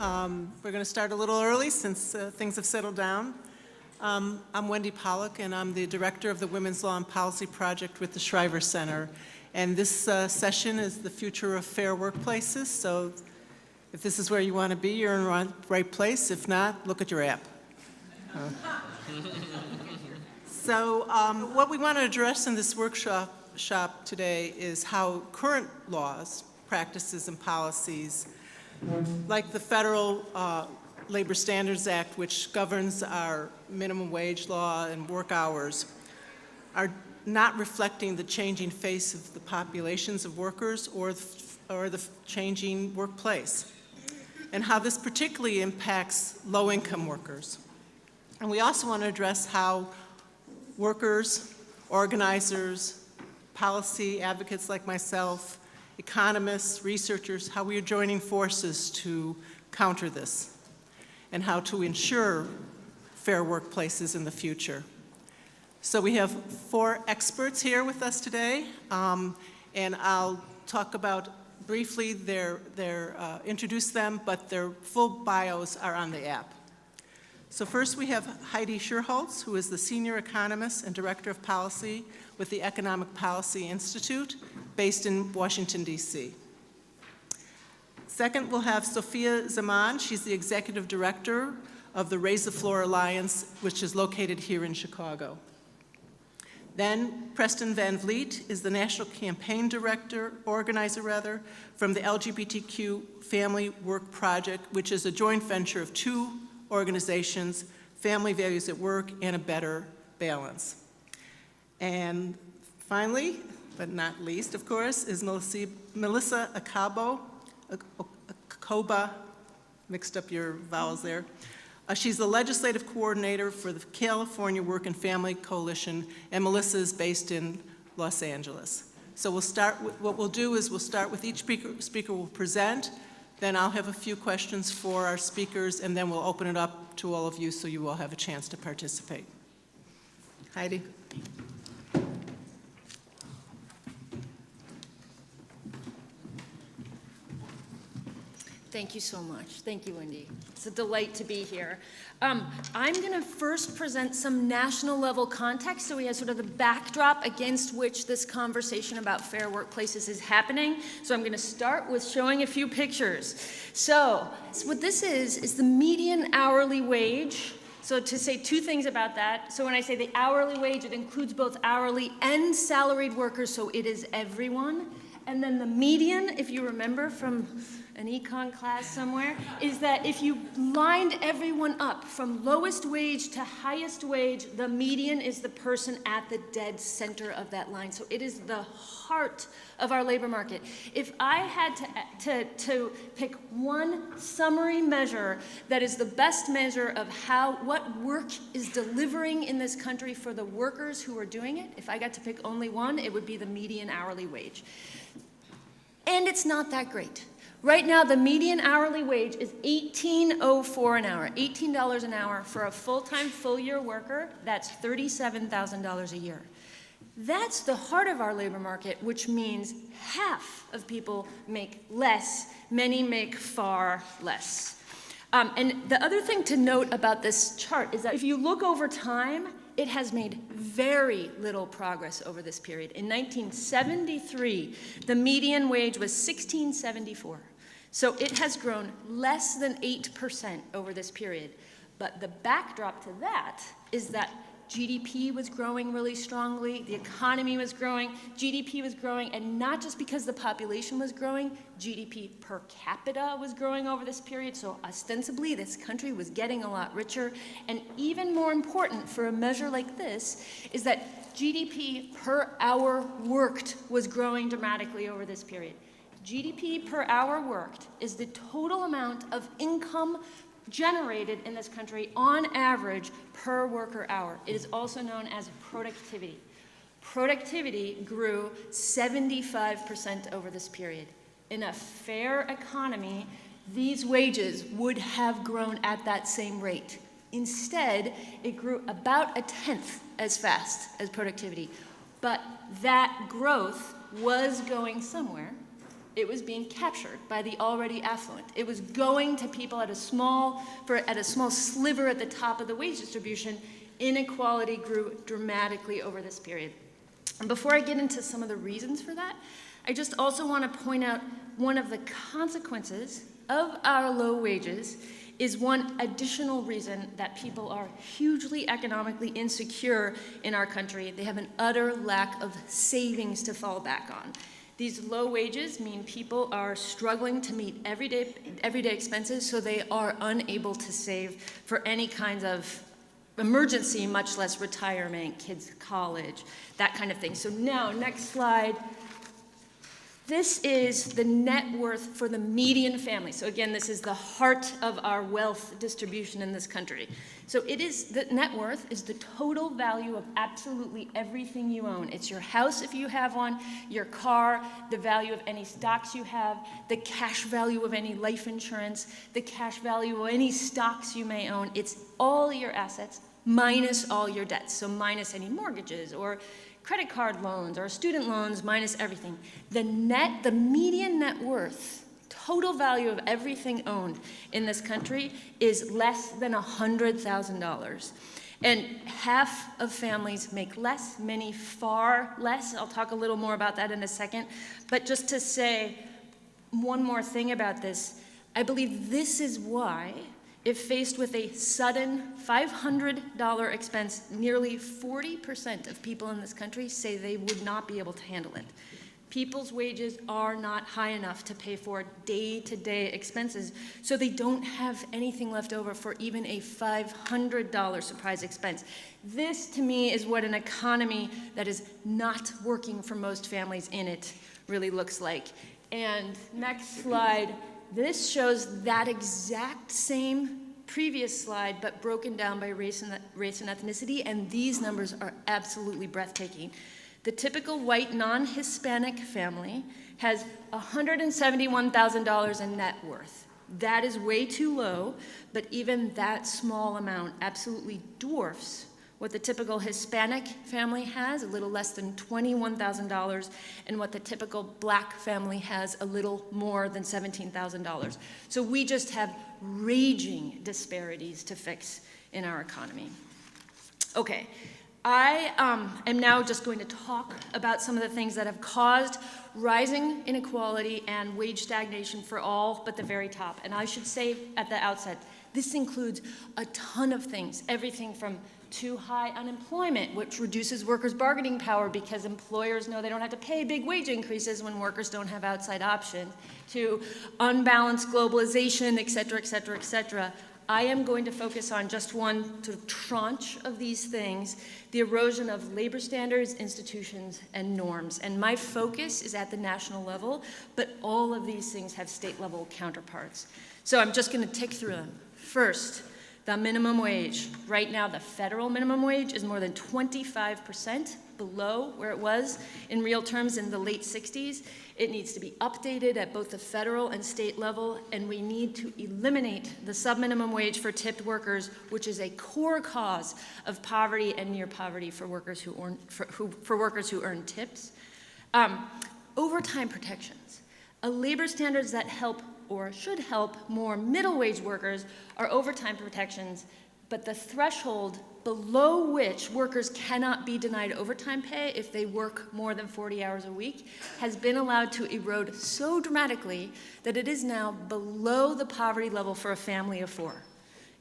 We're going to start a little early since things have settled down. I'm Wendy Pollock, and I'm the director of the Women's Law and Policy Project with the Shriver Center. And this session is the future of fair workplaces. So if this is where you want to be, you're in the right place. If not, look at your app. So what we want to address in this workshop today is how current laws, practices, and policies, like the Federal Labor Standards Act, which governs our minimum wage law and work hours, are not reflecting the changing face of the populations of workers or the changing workplace, and how this particularly impacts low-income workers. And we also want to address how workers, organizers, policy advocates like myself, economists, researchers, how we are joining forces to counter this and how to ensure fair workplaces in the future. So we have 4 experts here with us today, and I'll talk about briefly introduce them, but their full bios are on the app. So first we have Heidi Scherholz, who is the Senior Economist and Director of Policy with the Economic Policy Institute, based in Washington, D.C. Second, we'll have Sofia Zaman. She's the Executive Director of the Raise the Floor Alliance, which is located here in Chicago. Then Preston Van Vleet is the National Campaign Organizer from the LGBTQ Family Work Project, which is a joint venture of 2 organizations, Family Values at Work and A Better Balance. And finally, but not least, of course, is Melissa Okoba, mixed up your vowels there. She's the legislative coordinator for the California Work and Family Coalition, and Melissa is based in Los Angeles. So what we'll do is we'll start with each speaker will present, then I'll have a few questions for our speakers, and then we'll open it up to all of you so you will have a chance to participate. Heidi. Thank you so much. Thank you, Wendy. It's a delight to be here. I'm going to first present some national level context so we have sort of the backdrop against which this conversation about fair workplaces is happening. So I'm going to start with showing a few pictures. So what this is the median hourly wage. So to say 2 things about that. So when I say the hourly wage, it includes both hourly and salaried workers, so it is everyone. And then the median, if you remember from an econ class somewhere, is that if you lined everyone up from lowest wage to highest wage, the median is the person at the dead center of that line. So it is the heart of our labor market. If I had to pick one summary measure that is the best measure of what work is delivering in this country for the workers who are doing it, if I got to pick only one, it would be the median hourly wage. And it's not that great. Right now, the median hourly wage is $18.04 an hour, $18 an hour for a full-time, full-year worker. That's $37,000 a year. That's the heart of our labor market, which means half of people make less. Many make far less. And the other thing to note about this chart is that if you look over time, it has made very little progress over this period. In 1973, the median wage was $16.74. So it has grown less than 8% over this period. But the backdrop to that is that GDP was growing really strongly, the economy was growing, GDP was growing, and not just because the population was growing, GDP per capita was growing over this period, so ostensibly this country was getting a lot richer. And even more important for a measure like this is that GDP per hour worked was growing dramatically over this period. GDP per hour worked is the total amount of income generated in this country on average per worker hour. It is also known as productivity. Productivity grew 75% over this period. In a fair economy, these wages would have grown at that same rate. Instead, it grew about 1/10 as fast as productivity. But that growth was going somewhere, it was being captured by the already affluent. It was going to people at a small sliver at the top of the wage distribution. Inequality grew dramatically over this period. And before I get into some of the reasons for that, I just also want to point out one of the consequences of our low wages is one additional reason that people are hugely economically insecure in our country. They have an utter lack of savings to fall back on. These low wages mean people are struggling to meet everyday expenses, so they are unable to save for any kinds of emergency, much less retirement, kids' college, that kind of thing. So now, next slide. This is the net worth for the median family. So again, this is the heart of our wealth distribution in this country. So the net worth is the total value of absolutely everything you own. It's your house if you have one, your car, the value of any stocks you have, the cash value of any life insurance, the cash value of any stocks you may own. It's all your assets minus all your debts. So minus any mortgages or credit card loans or student loans, minus everything. The median net worth, total value of everything owned in this country is less than $100,000. And half of families make less, many far less. I'll talk a little more about that in a second. But just to say one more thing about this, I believe this is why, if faced with a sudden $500 expense, nearly 40% of people in this country say they would not be able to handle it. People's wages are not high enough to pay for day-to-day expenses, so they don't have anything left over for even a $500 surprise expense. This, to me, is what an economy that is not working for most families in it really looks like. And next slide. This shows that exact same previous slide, but broken down by race and ethnicity, and these numbers are absolutely breathtaking. The typical white non-Hispanic family has $171,000 in net worth. That is way too low, but even that small amount absolutely dwarfs what the typical Hispanic family has, a little less than $21,000, and what the typical black family has, a little more than $17,000. So we just have raging disparities to fix in our economy. Okay, I am now just going to talk about some of the things that have caused rising inequality and wage stagnation for all but the very top. And I should say at the outset, this includes a ton of things, everything from too high unemployment, which reduces workers' bargaining power because employers know they don't have to pay big wage increases when workers don't have outside options, to unbalanced globalization, et cetera, et cetera, et cetera. I am going to focus on just one sort of tranche of these things, the erosion of labor standards, institutions, and norms. And my focus is at the national level, but all of these things have state-level counterparts. So I'm just going to tick through them. First, the minimum wage. Right now, the federal minimum wage is more than 25% below where it was in real terms in the late 60s. It needs to be updated at both the federal and state level, and we need to eliminate the subminimum wage for tipped workers, which is a core cause of poverty and near poverty for workers who earn tips. Overtime protections. Labor standards that help or should help more middle wage workers are overtime protections, but the threshold below which workers cannot be denied overtime pay if they work more than 40 hours a week has been allowed to erode so dramatically that it is now below the poverty level for a family of four.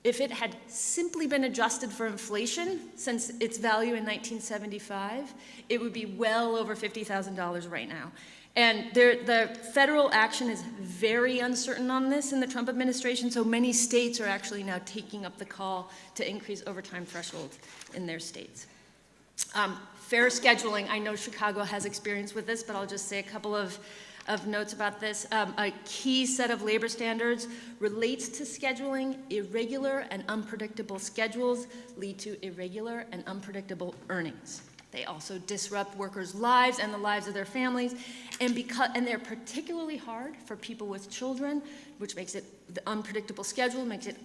If it had simply been adjusted for inflation since its value in 1975, it would be well over $50,000 right now. And the federal action is very uncertain on this in the Trump administration, so many states are actually now taking up the call to increase overtime thresholds in their states. Fair scheduling, I know Chicago has experience with this, but I'll just say a couple of notes about this. A key set of labor standards relates to scheduling. Irregular and unpredictable schedules lead to irregular and unpredictable earnings. They also disrupt workers' lives and the lives of their families, and they're particularly hard for people with children, which makes it the unpredictable schedule makes it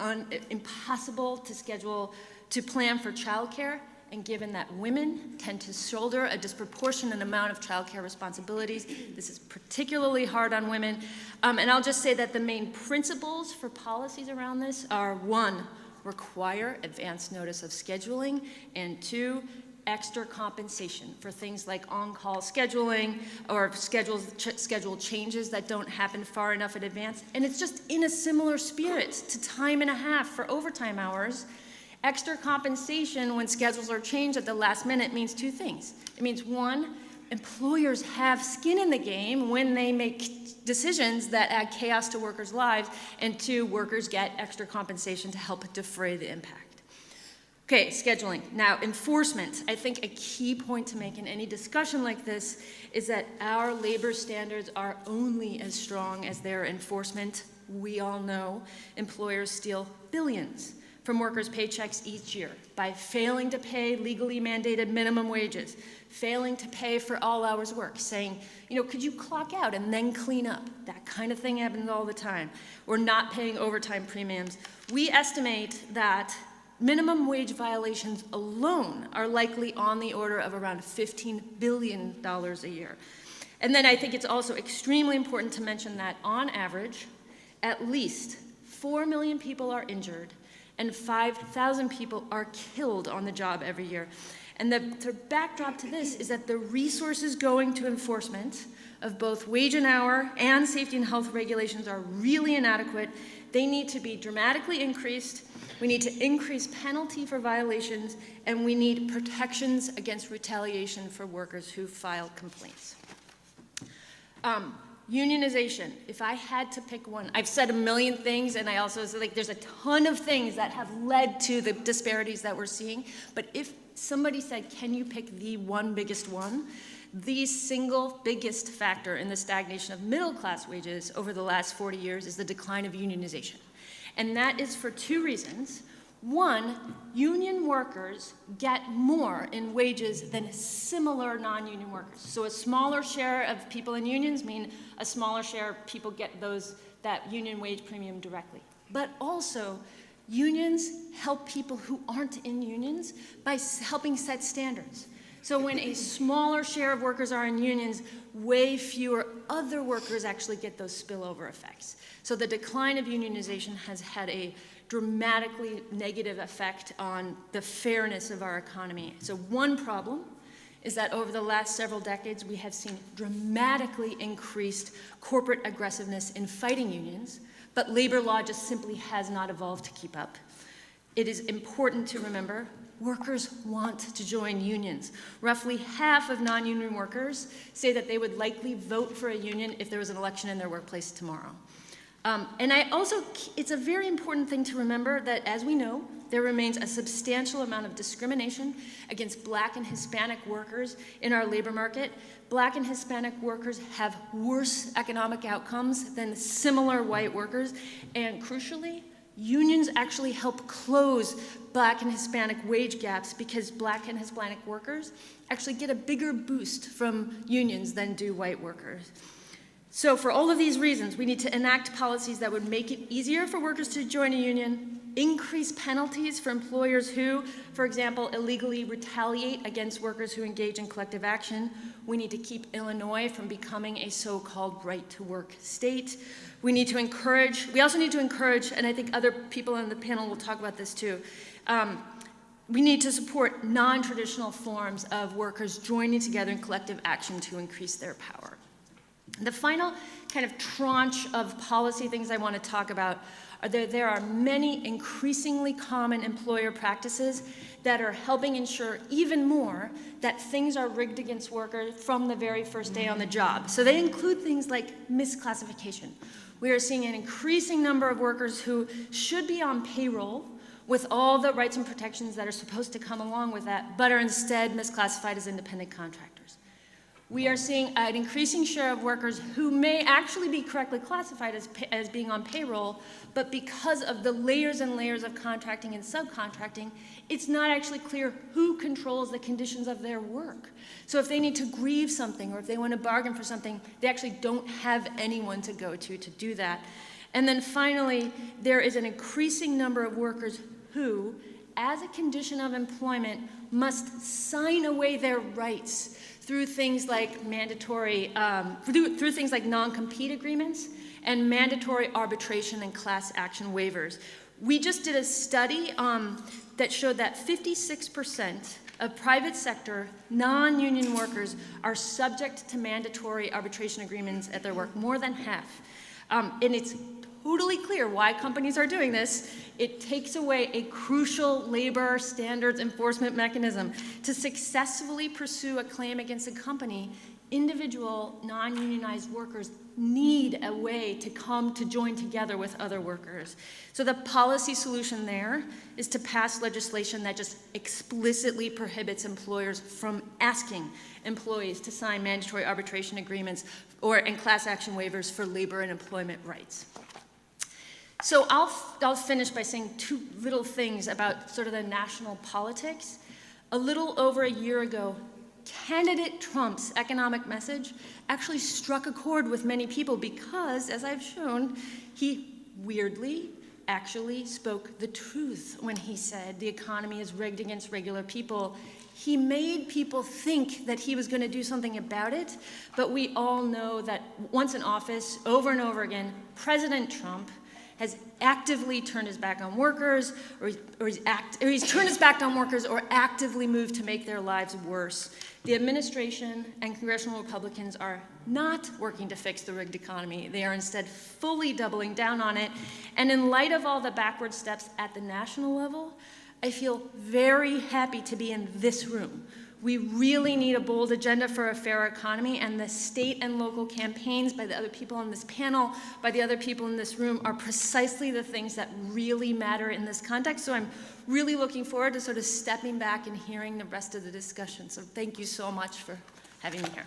impossible to plan for childcare. and given that women tend to shoulder a disproportionate amount of childcare responsibilities, this is particularly hard on women. And I'll just say that the main principles for policies around this are: 1, require advance notice of scheduling, and 2, extra compensation for things like on-call scheduling or schedule changes that don't happen far enough in advance. And it's just in a similar spirit to time and a half for overtime hours. Extra compensation when schedules are changed at the last minute means 2 things. It means, 1, employers have skin in the game when they make decisions that add chaos to workers' lives, and 2, workers get extra compensation to help defray the impact. Okay, scheduling. Now, enforcement. I think a key point to make in any discussion like this is that our labor standards are only as strong as their enforcement. We all know employers steal billions from workers' paychecks each year by failing to pay legally mandated minimum wages, failing to pay for all hours work, saying, could you clock out and then clean up? That kind of thing happens all the time. Or not paying overtime premiums. We estimate that minimum wage violations alone are likely on the order of around $15 billion a year. And then I think it's also extremely important to mention that on average, at least 4 million people are injured and 5,000 people are killed on the job every year. And the backdrop to this is that the resources going to enforcement of both wage and hour and safety and health regulations are really inadequate. They need to be dramatically increased. We need to increase penalty for violations, and we need protections against retaliation for workers who file complaints. Unionization. If I had to pick one, I've said a million things, and I also said there's a ton of things that have led to the disparities that we're seeing. But if somebody said, can you pick the one biggest one? The single biggest factor in the stagnation of middle-class wages over the last 40 years is the decline of unionization. And that is for 2 reasons. 1, union workers get more in wages than similar non-union workers. So a smaller share of people in unions mean a smaller share of people get that union wage premium directly. But also, unions help people who aren't in unions by helping set standards. So when a smaller share of workers are in unions, way fewer other workers actually get those spillover effects. So the decline of unionization has had a dramatically negative effect on the fairness of our economy. So one problem is that over the last several decades, we have seen dramatically increased corporate aggressiveness in fighting unions, but labor law just simply has not evolved to keep up. It is important to remember workers want to join unions. Roughly half of non-union workers say that they would likely vote for a union if there was an election in their workplace tomorrow. And it's a very important thing to remember that, as we know, there remains a substantial amount of discrimination against Black and Hispanic workers in our labor market. Black and Hispanic workers have worse economic outcomes than similar white workers, and crucially, unions actually help close Black and Hispanic wage gaps because Black and Hispanic workers actually get a bigger boost from unions than do white workers. So for all of these reasons, we need to enact policies that would make it easier for workers to join a union, increase penalties for employers who, for example, illegally retaliate against workers who engage in collective action. We need to keep Illinois from becoming a so-called right-to-work state. We also need to encourage, and I think other people on the panel will talk about this too, we need to support non-traditional forms of workers joining together in collective action to increase their power. The final kind of tranche of policy things I want to talk about are there are many increasingly common employer practices that are helping ensure even more that things are rigged against workers from the very first day on the job. So they include things like misclassification. We are seeing an increasing number of workers who should be on payroll with all the rights and protections that are supposed to come along with that, but are instead misclassified as independent contractors. We are seeing an increasing share of workers who may actually be correctly classified as being on payroll, but because of the layers and layers of contracting and subcontracting, it's not actually clear who controls the conditions of their work. So if they need to grieve something or if they want to bargain for something, they actually don't have anyone to go to do that. And then finally, there is an increasing number of workers who, as a condition of employment, must sign away their rights through things like mandatory, through things like non-compete agreements and mandatory arbitration and class action waivers. We just did a study that showed that 56% of private sector non-union workers are subject to mandatory arbitration agreements at their work, more than half. And it's totally clear why companies are doing this. It takes away a crucial labor standards enforcement mechanism. To successfully pursue a claim against a company, individual non-unionized workers need a way to come to join together with other workers. So the policy solution there is to pass legislation that just explicitly prohibits employers from asking employees to sign mandatory arbitration agreements and class action waivers for labor and employment rights. So I'll finish by saying two little things about sort of the national politics. A little over a year ago, candidate Trump's economic message actually struck a chord with many people because, as I've shown, he weirdly actually spoke the truth when he said the economy is rigged against regular people. He made people think that he was going to do something about it, but we all know that once in office, over and over again, President Trump has actively turned his back on workers, or he's turned his back on workers or actively moved to make their lives worse. The administration and congressional Republicans are not working to fix the rigged economy. They are instead fully doubling down on it. And in light of all the backward steps at the national level, I feel very happy to be in this room. We really need a bold agenda for a fair economy, and the state and local campaigns by the other people on this panel, by the other people in this room, are precisely the things that really matter in this context. So I'm really looking forward to sort of stepping back and hearing the rest of the discussion. So thank you so much for having me here.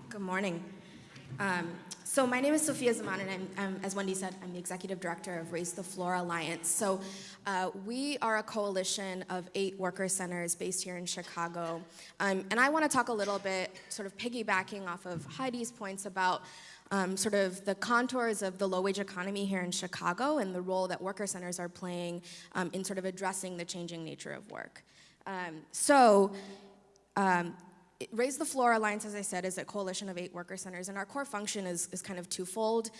Good morning. So my name is Sofia Zaman, and I'm, as Wendy said, I'm the Executive Director of Raise the Floor Alliance. So we are a coalition of 8 worker centers based here in Chicago. And I want to talk a little bit, sort of piggybacking off of Heidi's points about sort of the contours of the low-wage economy here in Chicago and the role that worker centers are playing in sort of addressing the changing nature of work. Raise the Floor Alliance, as I said, is a coalition of 8 worker centers, and our core function is kind of twofold.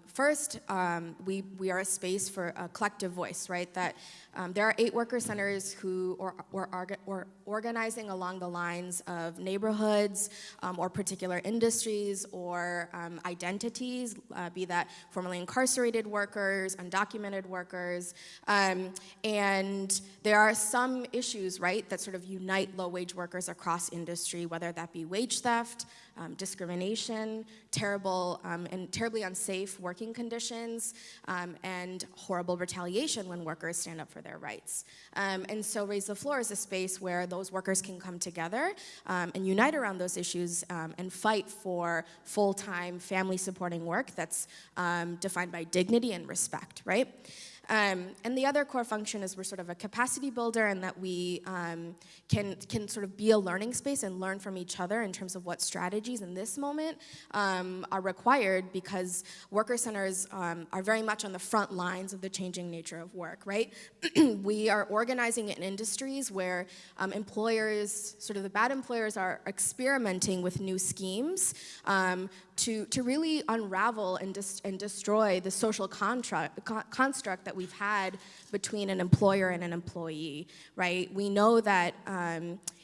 First, we are a space for a collective voice, right? That there are 8 worker centers who are organizing along the lines of neighborhoods or particular industries or identities, be that formerly incarcerated workers, undocumented workers, and there are some issues, right, that sort of unite low-wage workers across industry, whether that be wage theft, discrimination, terrible and terribly unsafe working conditions, and horrible retaliation when workers stand up for their rights. And so Raise the Floor is a space where those workers can come together and unite around those issues and fight for full-time family-supporting work that's defined by dignity and respect, right? And the other core function is we're sort of a capacity builder, and that we can sort of be a learning space and learn from each other in terms of what strategies in this moment are required, because worker centers are very much on the front lines of the changing nature of work, right? We are organizing in industries where employers, sort of the bad employers, are experimenting with new schemes to really unravel and destroy the social construct that we've had between an employer and an employee, right? We know that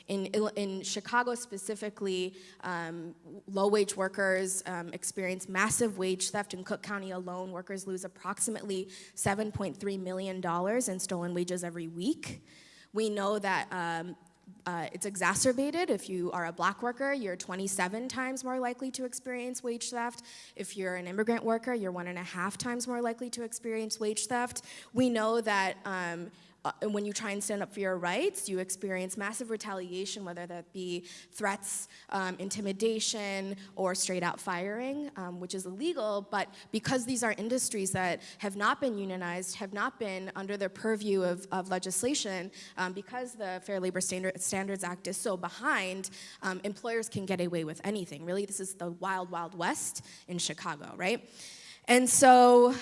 in Chicago specifically, low-wage workers experience massive wage theft. In Cook County alone, workers lose approximately $7.3 million in stolen wages every week. We know that it's exacerbated. If you are a black worker, you're 27 times more likely to experience wage theft. If you're an immigrant worker, you're 1.5 times more likely to experience wage theft. We know that when you try and stand up for your rights, you experience massive retaliation, whether that be threats, intimidation, or straight out firing, which is illegal. But because these are industries that have not been unionized, have not been under the purview of legislation, because the Fair Labor Standards Act is so behind, employers can get away with anything. Really, this is the wild, wild west in Chicago, right? And so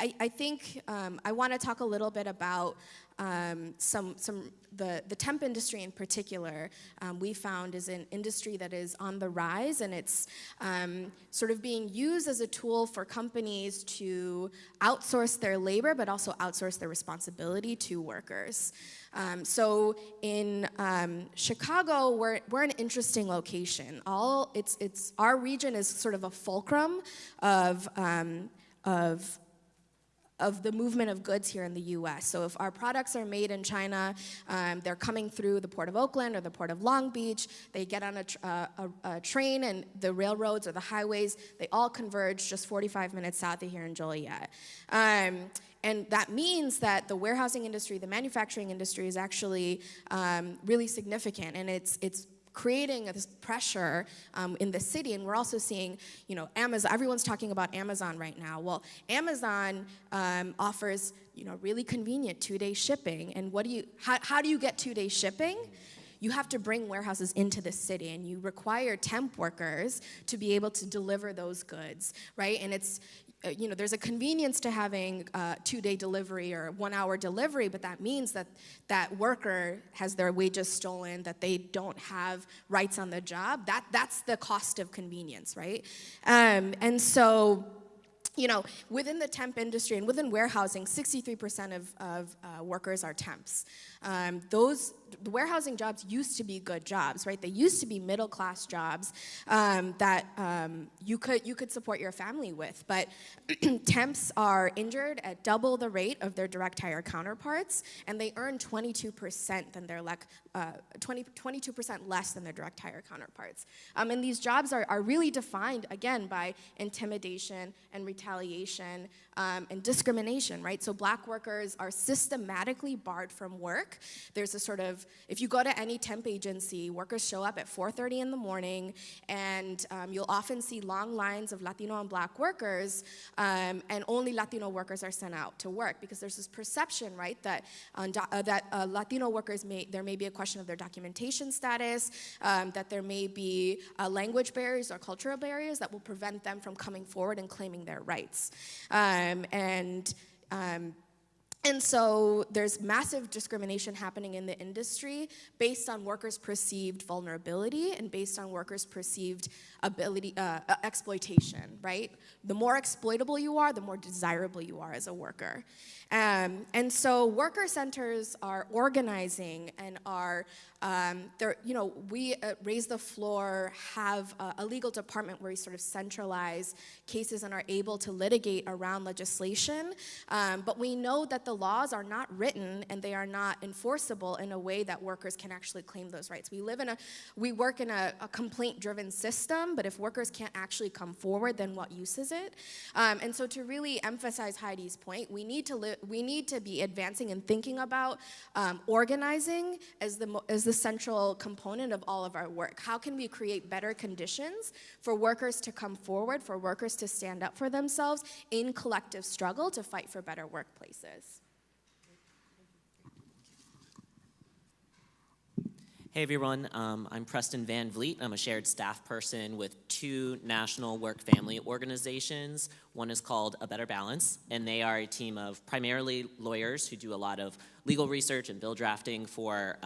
I think I want to talk a little bit about the temp industry in particular. We found is an industry that is on the rise, and it's sort of being used as a tool for companies to outsource their labor, but also outsource their responsibility to workers. So in Chicago, we're an interesting location. Our region is sort of a fulcrum of the movement of goods here in the U.S. So if our products are made in China, they're coming through the Port of Oakland or the Port of Long Beach, they get on a train, and the railroads or the highways, they all converge just 45 minutes south of here in Joliet. And that means that the warehousing industry, the manufacturing industry is actually really significant, and it's creating this pressure in the city. And we're also seeing, Amazon, everyone's talking about Amazon right now. Well, Amazon offers, really convenient 2-day shipping. And how do you get 2-day shipping? You have to bring warehouses into the city, and you require temp workers to be able to deliver those goods, right? And it's, there's a convenience to having 2-day delivery or 1-hour delivery, but that means that that worker has their wages stolen, that they don't have rights on the job. That's the cost of convenience, right? And so, within the temp industry and within warehousing, 63% of workers are temps. The warehousing jobs used to be good jobs, right? They used to be middle-class jobs that you could support your family with. But temps are injured at double the rate of their direct hire counterparts, and they earn 22% than their 22% less than their direct hire counterparts. And these jobs are really defined, again, by intimidation and retaliation and discrimination, right? So black workers are systematically barred from work. There's a sort of, if you go to any temp agency, workers show up at 4:30 in the morning, and you'll often see long lines of Latino and black workers, and only Latino workers are sent out to work, because there's this perception, right, that Latino workers there may be a question of their documentation status, that there may be language barriers or cultural barriers that will prevent them from coming forward and claiming their rights. And so there's massive discrimination happening in the industry based on workers' perceived vulnerability and based on workers' perceived exploitation, right? The more exploitable you are, the more desirable you are as a worker. And so worker centers are organizing and are, we at Raise the Floor have a legal department where we sort of centralize cases and are able to litigate around legislation. But we know that the laws are not written and they are not enforceable in a way that workers can actually claim those rights. We work in a complaint-driven system, but if workers can't actually come forward, then what use is it? And so to really emphasize Heidi's point, we need to be advancing and thinking about organizing as the central component of all of our work. How can we create better conditions for workers to come forward, for workers to stand up for themselves in collective struggle to fight for better workplaces? Hey everyone, I'm Preston Van Vleet. I'm a shared staff person with 2 national work-family organizations. One is called A Better Balance, and they are a team of primarily lawyers who do a lot of legal research and bill drafting for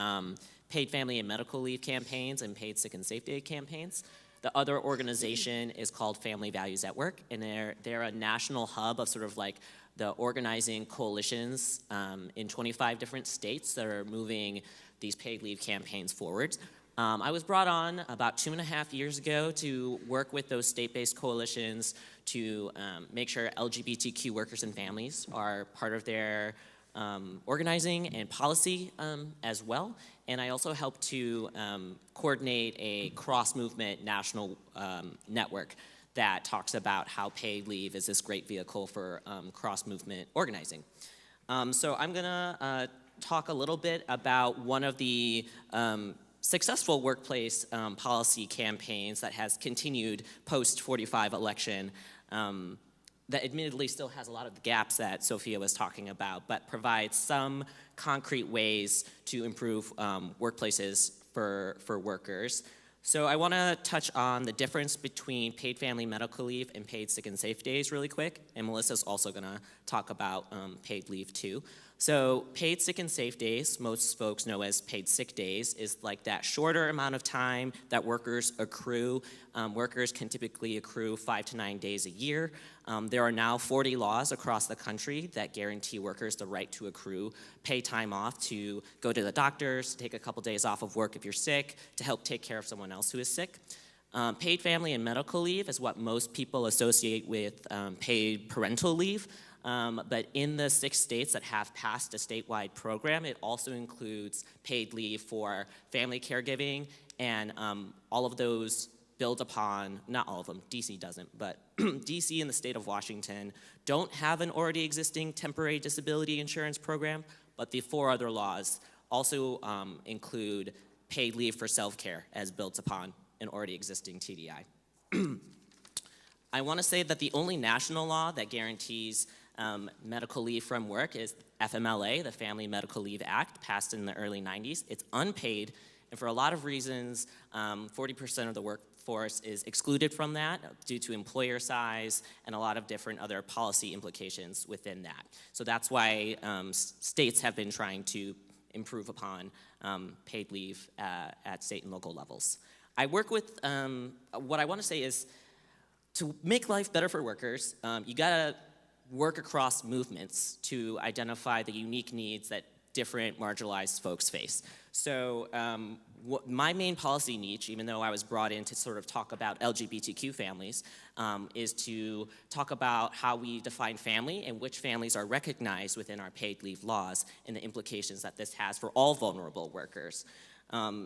paid family and medical leave campaigns and paid sick and safety aid campaigns. The other organization is called Family Values at Work, and they're a national hub of sort of like the organizing coalitions in 25 different states that are moving these paid leave campaigns forward. I was brought on about 2.5 years ago to work with those state-based coalitions to make sure LGBTQ workers and families are part of their organizing and policy as well. And I also help to coordinate a cross-movement national network that talks about how paid leave is this great vehicle for cross-movement organizing. So I'm gonna talk a little bit about one of the successful workplace policy campaigns that has continued post-45 election that admittedly still has a lot of the gaps that Sofia was talking about, but provides some concrete ways to improve workplaces for workers. So I want to touch on the difference between paid family medical leave and paid sick and safe days really quick, and Melissa's also going to talk about paid leave too. So paid sick and safe days, most folks know as paid sick days, is like that shorter amount of time that workers accrue. Workers can typically accrue 5 to 9 days a year. There are now 40 laws across the country that guarantee workers the right to accrue pay time off to go to the doctors, to take a couple days off of work if you're sick, to help take care of someone else who is sick. Paid family and medical leave is what most people associate with paid parental leave. But in the 6 states that have passed a statewide program, it also includes paid leave for family caregiving, and all of those build upon, not all of them, DC doesn't, but DC and the state of Washington don't have an already existing temporary disability insurance program, but the 4 other laws also include paid leave for self-care as built upon an already existing TDI. I want to say that the only national law that guarantees medical leave from work is FMLA, the Family Medical Leave Act, passed in the early 90s. It's unpaid, and for a lot of reasons, 40% of the workforce is excluded from that due to employer size and a lot of different other policy implications within that. So that's why states have been trying to improve upon paid leave at state and local levels. I work with, what I want to say is, to make life better for workers, you gotta work across movements to identify the unique needs that different marginalized folks face. So my main policy niche, even though I was brought in to sort of talk about LGBTQ families, is to talk about how we define family and which families are recognized within our paid leave laws and the implications that this has for all vulnerable workers.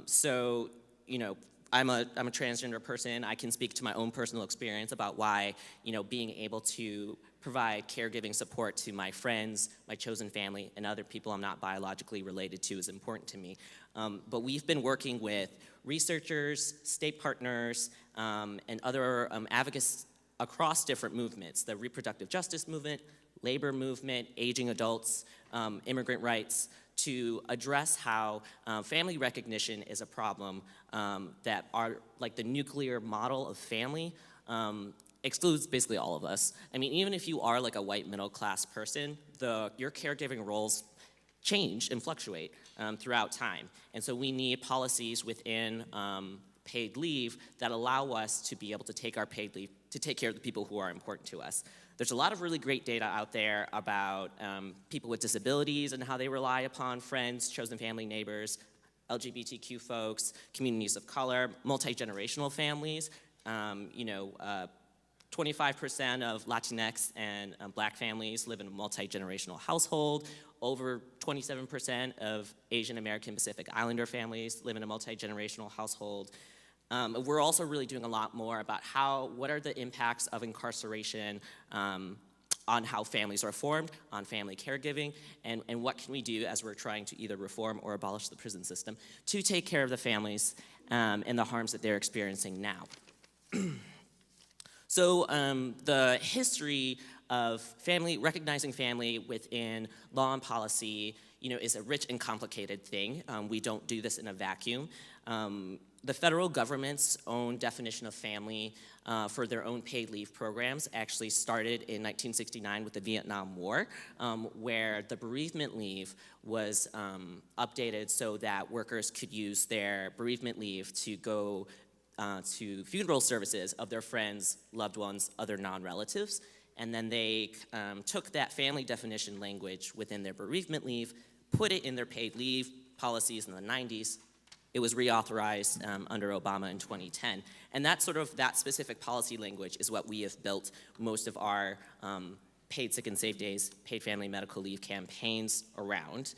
So, you know, I'm a transgender person. I can speak to my own personal experience about why, you know, being able to provide caregiving support to my friends, my chosen family, and other people I'm not biologically related to is important to me. But we've been working with researchers, state partners, and other advocates across different movements, the reproductive justice movement, labor movement, aging adults, immigrant rights, to address how family recognition is a problem that are like the nuclear model of family excludes basically all of us. I mean, even if you are like a white middle class person, your caregiving roles change and fluctuate throughout time. And so we need policies within paid leave that allow us to be able to take our paid leave to take care of the people who are important to us. There's a lot of really great data out there about people with disabilities and how they rely upon friends, chosen family, neighbors, LGBTQ folks, communities of color, multi-generational families. 25% of Latinx and Black families live in a multi-generational household. Over 27% of Asian American Pacific Islander families live in a multi-generational household. We're also really doing a lot more about what are the impacts of incarceration on how families are formed, on family caregiving, and what can we do as we're trying to either reform or abolish the prison system to take care of the families and the harms that they're experiencing now. So the history of recognizing family within law and policy, is a rich and complicated thing. We don't do this in a vacuum. The federal government's own definition of family for their own paid leave programs actually started in 1969 with the Vietnam War, where the bereavement leave was updated so that workers could use their bereavement leave to go to funeral services of their friends, loved ones, other non-relatives. And then they took that family definition language within their bereavement leave, put it in their paid leave policies in the 90s. It was reauthorized under Obama in 2010. And that specific policy language is what we have built most of our paid sick and safe days, paid family medical leave campaigns around.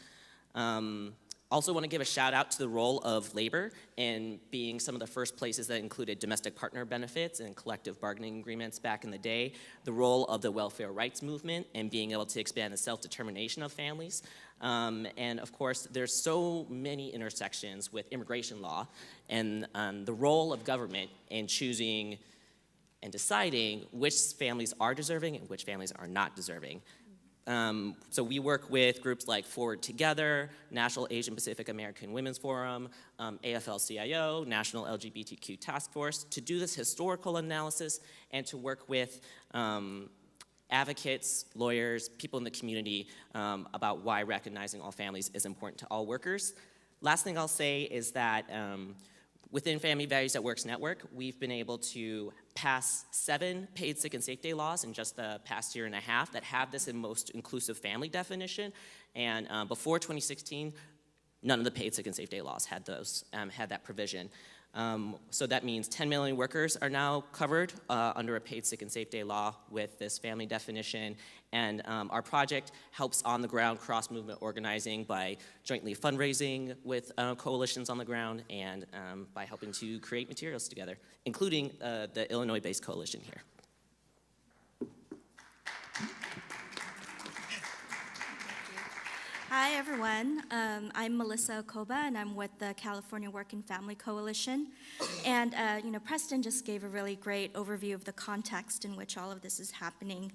Also want to give a shout out to the role of labor in being some of the first places that included domestic partner benefits and collective bargaining agreements back in the day, the role of the welfare rights movement and being able to expand the self-determination of families. And of course, there's so many intersections with immigration law and the role of government in choosing and deciding which families are deserving and which families are not deserving. So we work with groups like Forward Together, National Asian Pacific American Women's Forum, AFL-CIO, National LGBTQ Task Force, to do this historical analysis and to work with advocates, lawyers, people in the community about why recognizing all families is important to all workers. Last thing I'll say is that within Family Values at Work's network, we've been able to pass 7 paid sick and safe day laws in just the past year and a half that have this most inclusive family definition. And before 2016, none of the paid sick and safe day laws had those, had that provision. So that means 10 million workers are now covered under a paid sick and safe day law with this family definition. And our project helps on the ground cross-movement organizing by jointly fundraising with coalitions on the ground and by helping to create materials together, including the Illinois-based coalition here. Hi, everyone. I'm Melissa Okoba, and I'm with the California Work and Family Coalition. And, Preston just gave a really great overview of the context in which all of this is happening.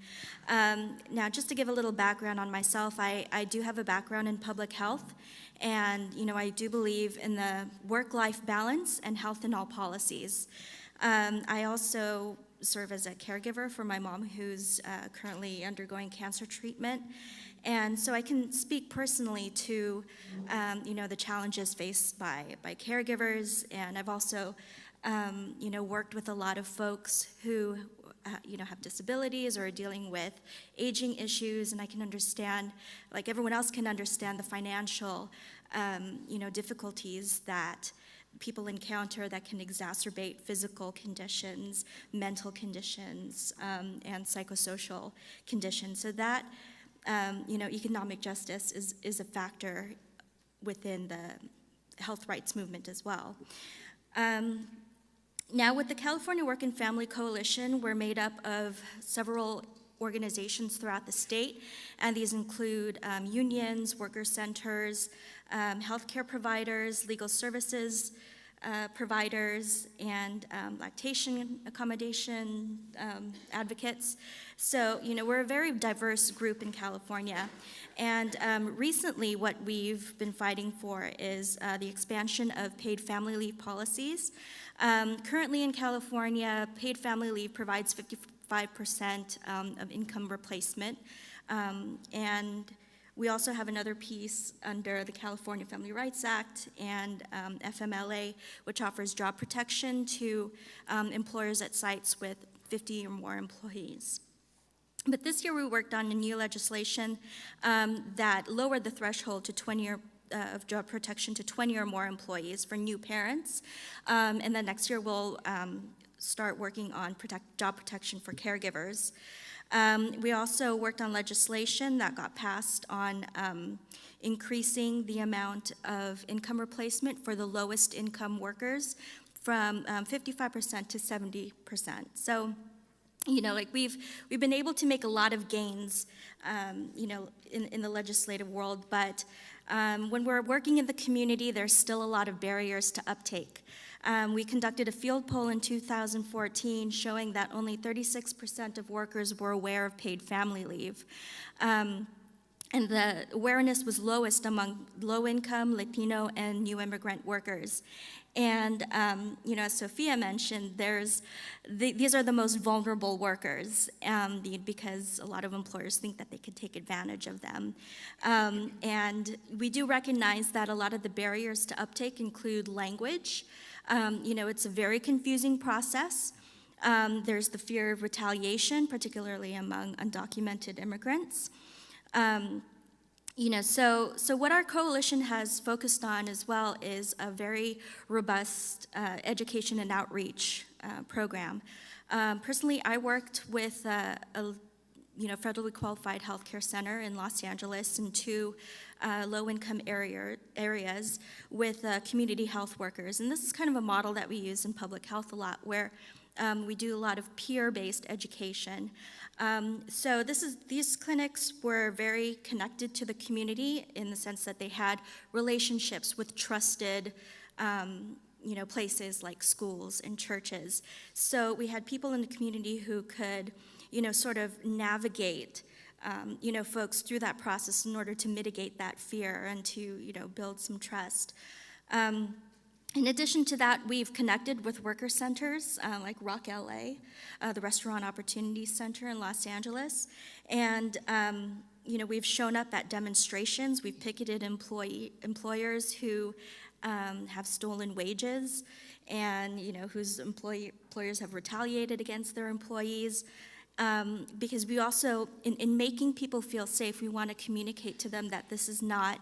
Now, just to give a little background on myself, I do have a background in public health, and, I do believe in the work-life balance and health in all policies. I also serve as a caregiver for my mom, who's currently undergoing cancer treatment. And so I can speak personally to, the challenges faced by caregivers, and I've also, worked with a lot of folks who, have disabilities or are dealing with aging issues, and I can understand, like everyone else can understand, the financial, difficulties that people encounter that can exacerbate physical conditions, mental conditions, and psychosocial conditions. So that economic justice is a factor within the health rights movement as well. Now, with the California Work and Family Coalition, we're made up of several organizations throughout the state, and these include unions, worker centers, healthcare providers, legal services providers, and lactation accommodation advocates. So, we're a very diverse group in California. And recently, what we've been fighting for is the expansion of paid family leave policies. Currently in California, paid family leave provides 55% of income replacement. And we also have another piece under the California Family Rights Act and FMLA, which offers job protection to employers at sites with 50 or more employees. But this year we worked on a new legislation that lowered the threshold to 20 of job protection to 20 or more employees for new parents. And then next year we'll start working on job protection for caregivers. We also worked on legislation that got passed on increasing the amount of income replacement for the lowest income workers from 55% to 70%. So, we've been able to make a lot of gains, in the legislative world, but when we're working in the community, there's still a lot of barriers to uptake. We conducted a field poll in 2014 showing that only 36% of workers were aware of paid family leave. And the awareness was lowest among low-income, Latino, and new immigrant workers. And, as Sofia mentioned, these are the most vulnerable workers because a lot of employers think that they could take advantage of them. And we do recognize that a lot of the barriers to uptake include language. It's a very confusing process. There's the fear of retaliation, particularly among undocumented immigrants. So what our coalition has focused on as well is a very robust education and outreach program. Personally, I worked with federally qualified healthcare center in Los Angeles and 2 low-income areas with community health workers. And this is kind of a model that we use in public health a lot, where we do a lot of peer-based education. So these clinics were very connected to the community in the sense that they had relationships with trusted places like schools and churches. So we had people in the community who could, sort of navigate, folks through that process in order to mitigate that fear and to, build some trust. In addition to that, we've connected with worker centers like Rock LA, the Restaurant Opportunities Center in Los Angeles, and we've shown up at demonstrations. We've picketed employers who have stolen wages, and whose employers have retaliated against their employees. Because we also, in making people feel safe, we want to communicate to them that this is not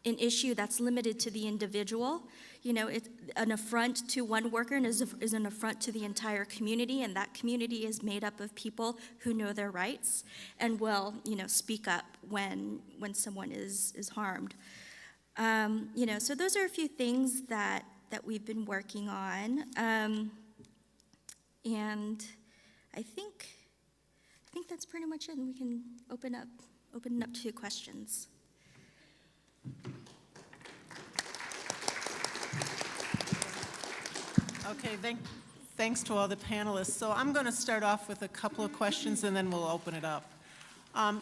an issue that's limited to the individual. An affront to one worker is an affront to the entire community, and that community is made up of people who know their rights and will, speak up when someone is harmed. So those are a few things that we've been working on, and I think that's pretty much it, and we can open it up to questions. Okay, thanks to all the panelists. So I'm going to start off with a couple of questions, and then we'll open it up.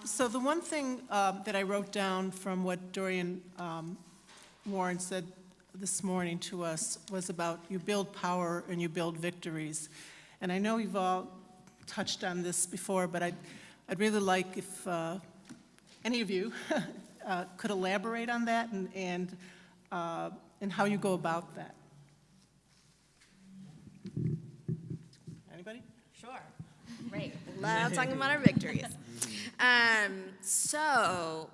So the one thing that I wrote down from what Dorian Warren said this morning to us was about you build power and you build victories. And I know you've all touched on this before, but I'd really like if any of you could elaborate on that and how you go about that. Anybody? Sure. Great. Love talking about our victories. So,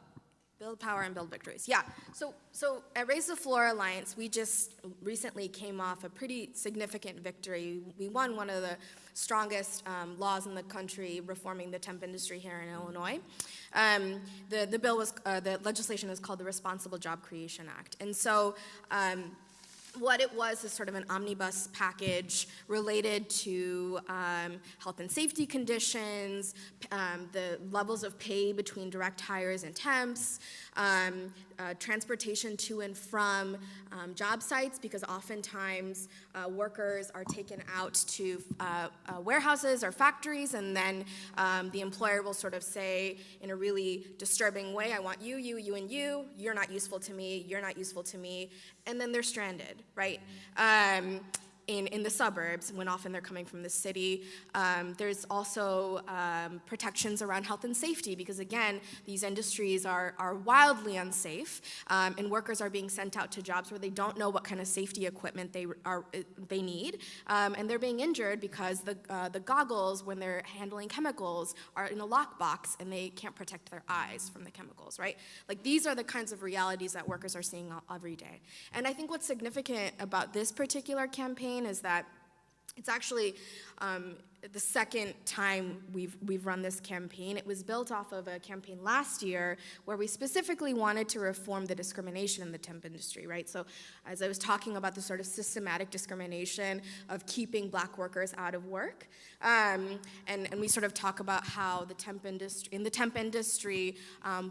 build power and build victories. Yeah. So at Raise the Floor Alliance, we just recently came off a pretty significant victory. We won one of the strongest laws in the country reforming the temp industry here in Illinois. The legislation is called the Responsible Job Creation Act. And so, what it was is sort of an omnibus package related to health and safety conditions, the levels of pay between direct hires and temps, transportation to and from job sites, because oftentimes workers are taken out to warehouses or factories, and then the employer will sort of say in a really disturbing way, I want you, and you, you're not useful to me, you're not useful to me, and then they're stranded, right? In the suburbs, when often they're coming from the city. There's also protections around health and safety, because again, these industries are wildly unsafe, and workers are being sent out to jobs where they don't know what kind of safety equipment they need, and they're being injured because the goggles, when they're handling chemicals, are in a lockbox and they can't protect their eyes from the chemicals, right? Like, these are the kinds of realities that workers are seeing every day. And I think what's significant about this particular campaign is that it's actually the second time we've run this campaign. It was built off of a campaign last year where we specifically wanted to reform the discrimination in the temp industry, right? So as I was talking about the sort of systematic discrimination of keeping Black workers out of work, and we sort of talk about how in the temp industry,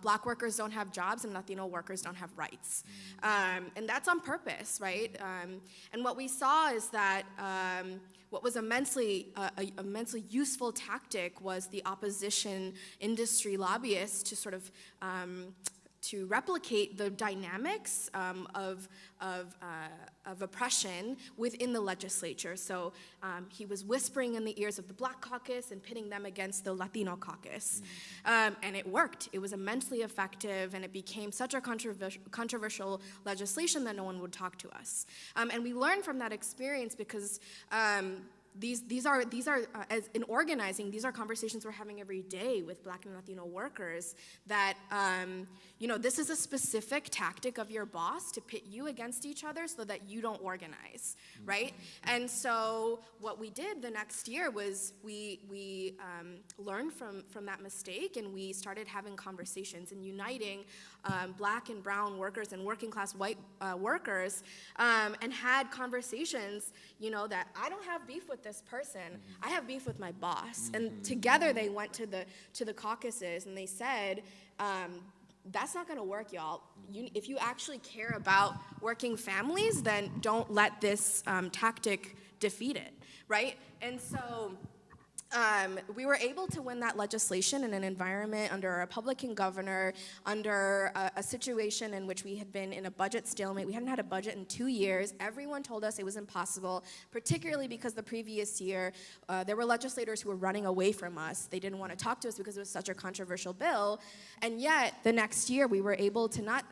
Black workers don't have jobs and Latino workers don't have rights. And that's on purpose, right? And what we saw is that what was immensely useful tactic was the opposition industry lobbyists to sort of to replicate the dynamics of oppression within the legislature. So he was whispering in the ears of the Black caucus and pitting them against the Latino caucus. And it worked. It was immensely effective, and it became such a controversial legislation that no one would talk to us. And we learned from that experience because these are as in organizing, these are conversations we're having every day with Black and Latino workers, that this is a specific tactic of your boss to pit you against each other so that you don't organize, right? And so what we did the next year was we learned from that mistake, and we started having conversations and uniting Black and brown workers and working class white workers, and had conversations, that I don't have beef with this person, I have beef with my boss. And together they went to the caucuses and they said, that's not gonna work, y'all. If you actually care about working families, then don't let this tactic defeat it, right? And so we were able to win that legislation in an environment under a Republican governor, under a situation in which we had been in a budget stalemate. We hadn't had a budget in 2 years. Everyone told us it was impossible, particularly because the previous year there were legislators who were running away from us. They didn't want to talk to us because it was such a controversial bill. And yet, the next year, we were able to not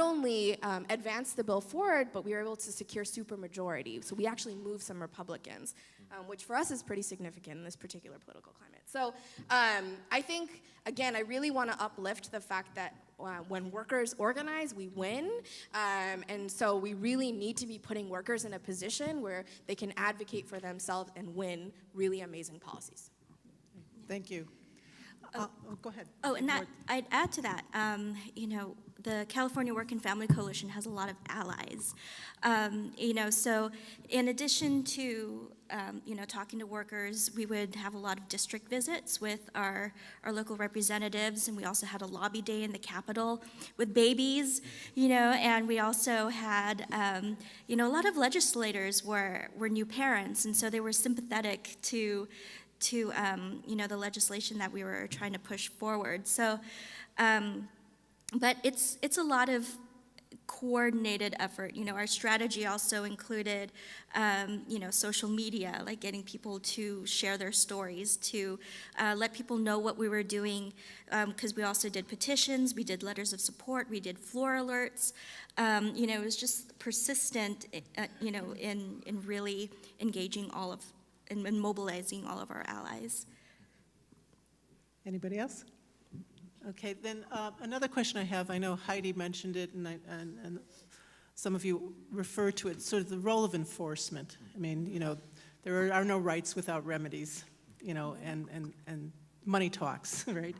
only advance the bill forward, but we were able to secure supermajority. So we actually moved some Republicans, which for us is pretty significant in this particular political climate. So I think, again, I really want to uplift the fact that when workers organize, we win. And so we really need to be putting workers in a position where they can advocate for themselves and win really amazing policies. Thank you. Go ahead. Oh, and I'd add to that, the California Work and Family Coalition has a lot of allies. So in addition to, talking to workers, we would have a lot of district visits with our local representatives, and we also had a lobby day in the Capitol with babies, and we also had, a lot of legislators were new parents, and so they were sympathetic to the legislation that we were trying to push forward. So, but it's a lot of coordinated effort. Our strategy also included, social media, like getting people to share their stories, to let people know what we were doing, because we also did petitions, we did letters of support, we did floor alerts. It was just persistent, in really engaging and mobilizing all of our allies. Anybody else? Okay, then another question I have, I know Heidi mentioned it, and some of you refer to it, sort of the role of enforcement. I mean, there are no rights without remedies, and money talks, right?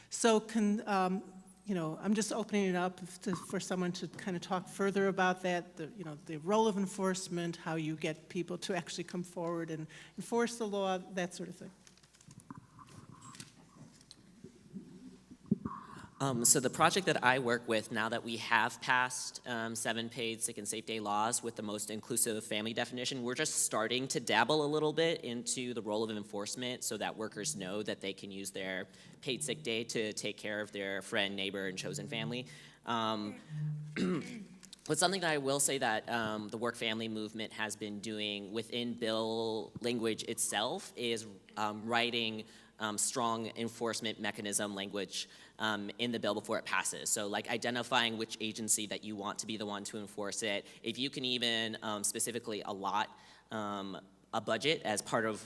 So I'm just opening it up for someone to kind of talk further about that, the role of enforcement, how you get people to actually come forward and enforce the law, that sort of thing. So the project that I work with, now that we have passed 7 paid sick and safe day laws with the most inclusive family definition, we're just starting to dabble a little bit into the role of enforcement so that workers know that they can use their paid sick day to take care of their friend, neighbor, and chosen family. But something that I will say that the work family movement has been doing within bill language itself is writing strong enforcement mechanism language in the bill before it passes. So like identifying which agency that you want to be the one to enforce it. If you can even specifically allot a budget as part of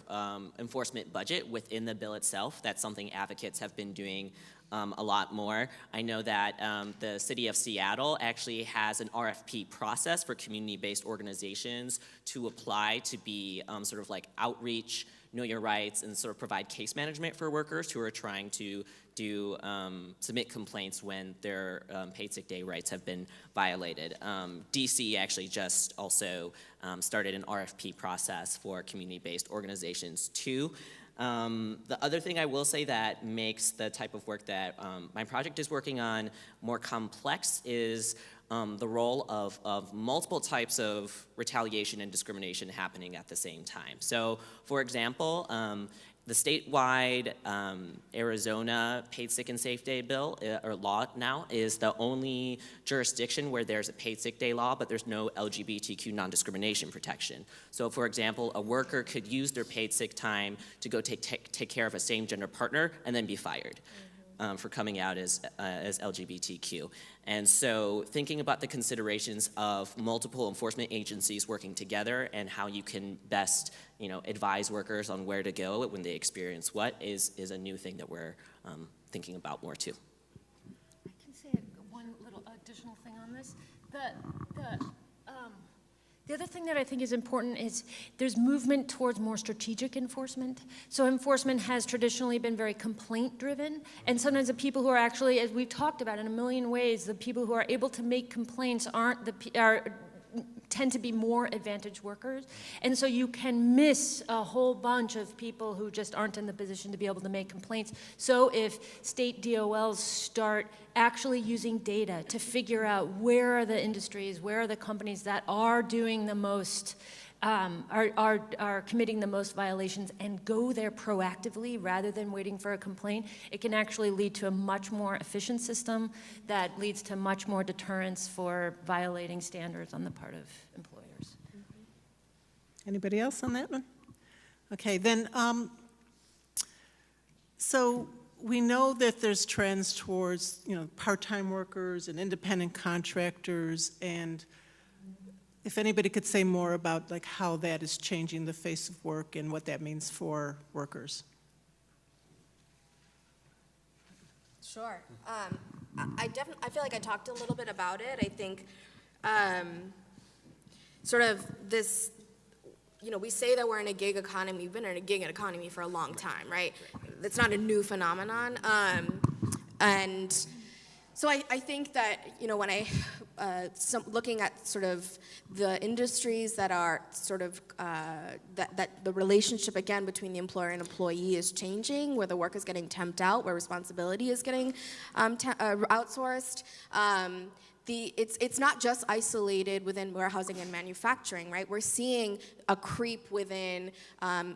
enforcement budget within the bill itself, that's something advocates have been doing a lot more. I know that the city of Seattle actually has an RFP process for community-based organizations to apply to be sort of like outreach, know your rights, and sort of provide case management for workers who are trying to submit complaints when their paid sick day rights have been violated. DC actually just also started an RFP process for community-based organizations too. The other thing I will say that makes the type of work that my project is working on more complex is the role of multiple types of retaliation and discrimination happening at the same time. So, for example, the statewide Arizona paid sick and safe day bill or law now is the only jurisdiction where there's a paid sick day law, but there's no LGBTQ non-discrimination protection. So, for example, a worker could use their paid sick time to go take care of a same-gender partner and then be fired. for coming out as LGBTQ. And so thinking about the considerations of multiple enforcement agencies working together and how you can best, advise workers on where to go when they experience what is a new thing that we're thinking about more too. I can say one little additional thing on this. The other thing that I think is important is there's movement towards more strategic enforcement. So enforcement has traditionally been very complaint-driven, and sometimes the people who are actually, as we've talked about in a million ways, the people who are able to make complaints tend to be more advantaged workers. And so you can miss a whole bunch of people who just aren't in the position to be able to make complaints. So if state DOLs start actually using data to figure out where are the industries, where are the companies that are doing the most, are committing the most violations, and go there proactively rather than waiting for a complaint, it can actually lead to a much more efficient system that leads to much more deterrence for violating standards on the part of employers. Anybody else on that one? Okay, then, so we know that there's trends towards, part-time workers and independent contractors, and if anybody could say more about like how that is changing the face of work and what that means for workers. Sure. I feel like I talked a little bit about it. I think sort of this, we say that we're in a gig economy. We've been in a gig economy for a long time, right? It's not a new phenomenon. And so I think that, when looking at sort of the industries that are sort of, that the relationship, again, between the employer and employee is changing, where the work is getting temped out, where responsibility is getting outsourced. It's not just isolated within warehousing and manufacturing, right? We're seeing a creep within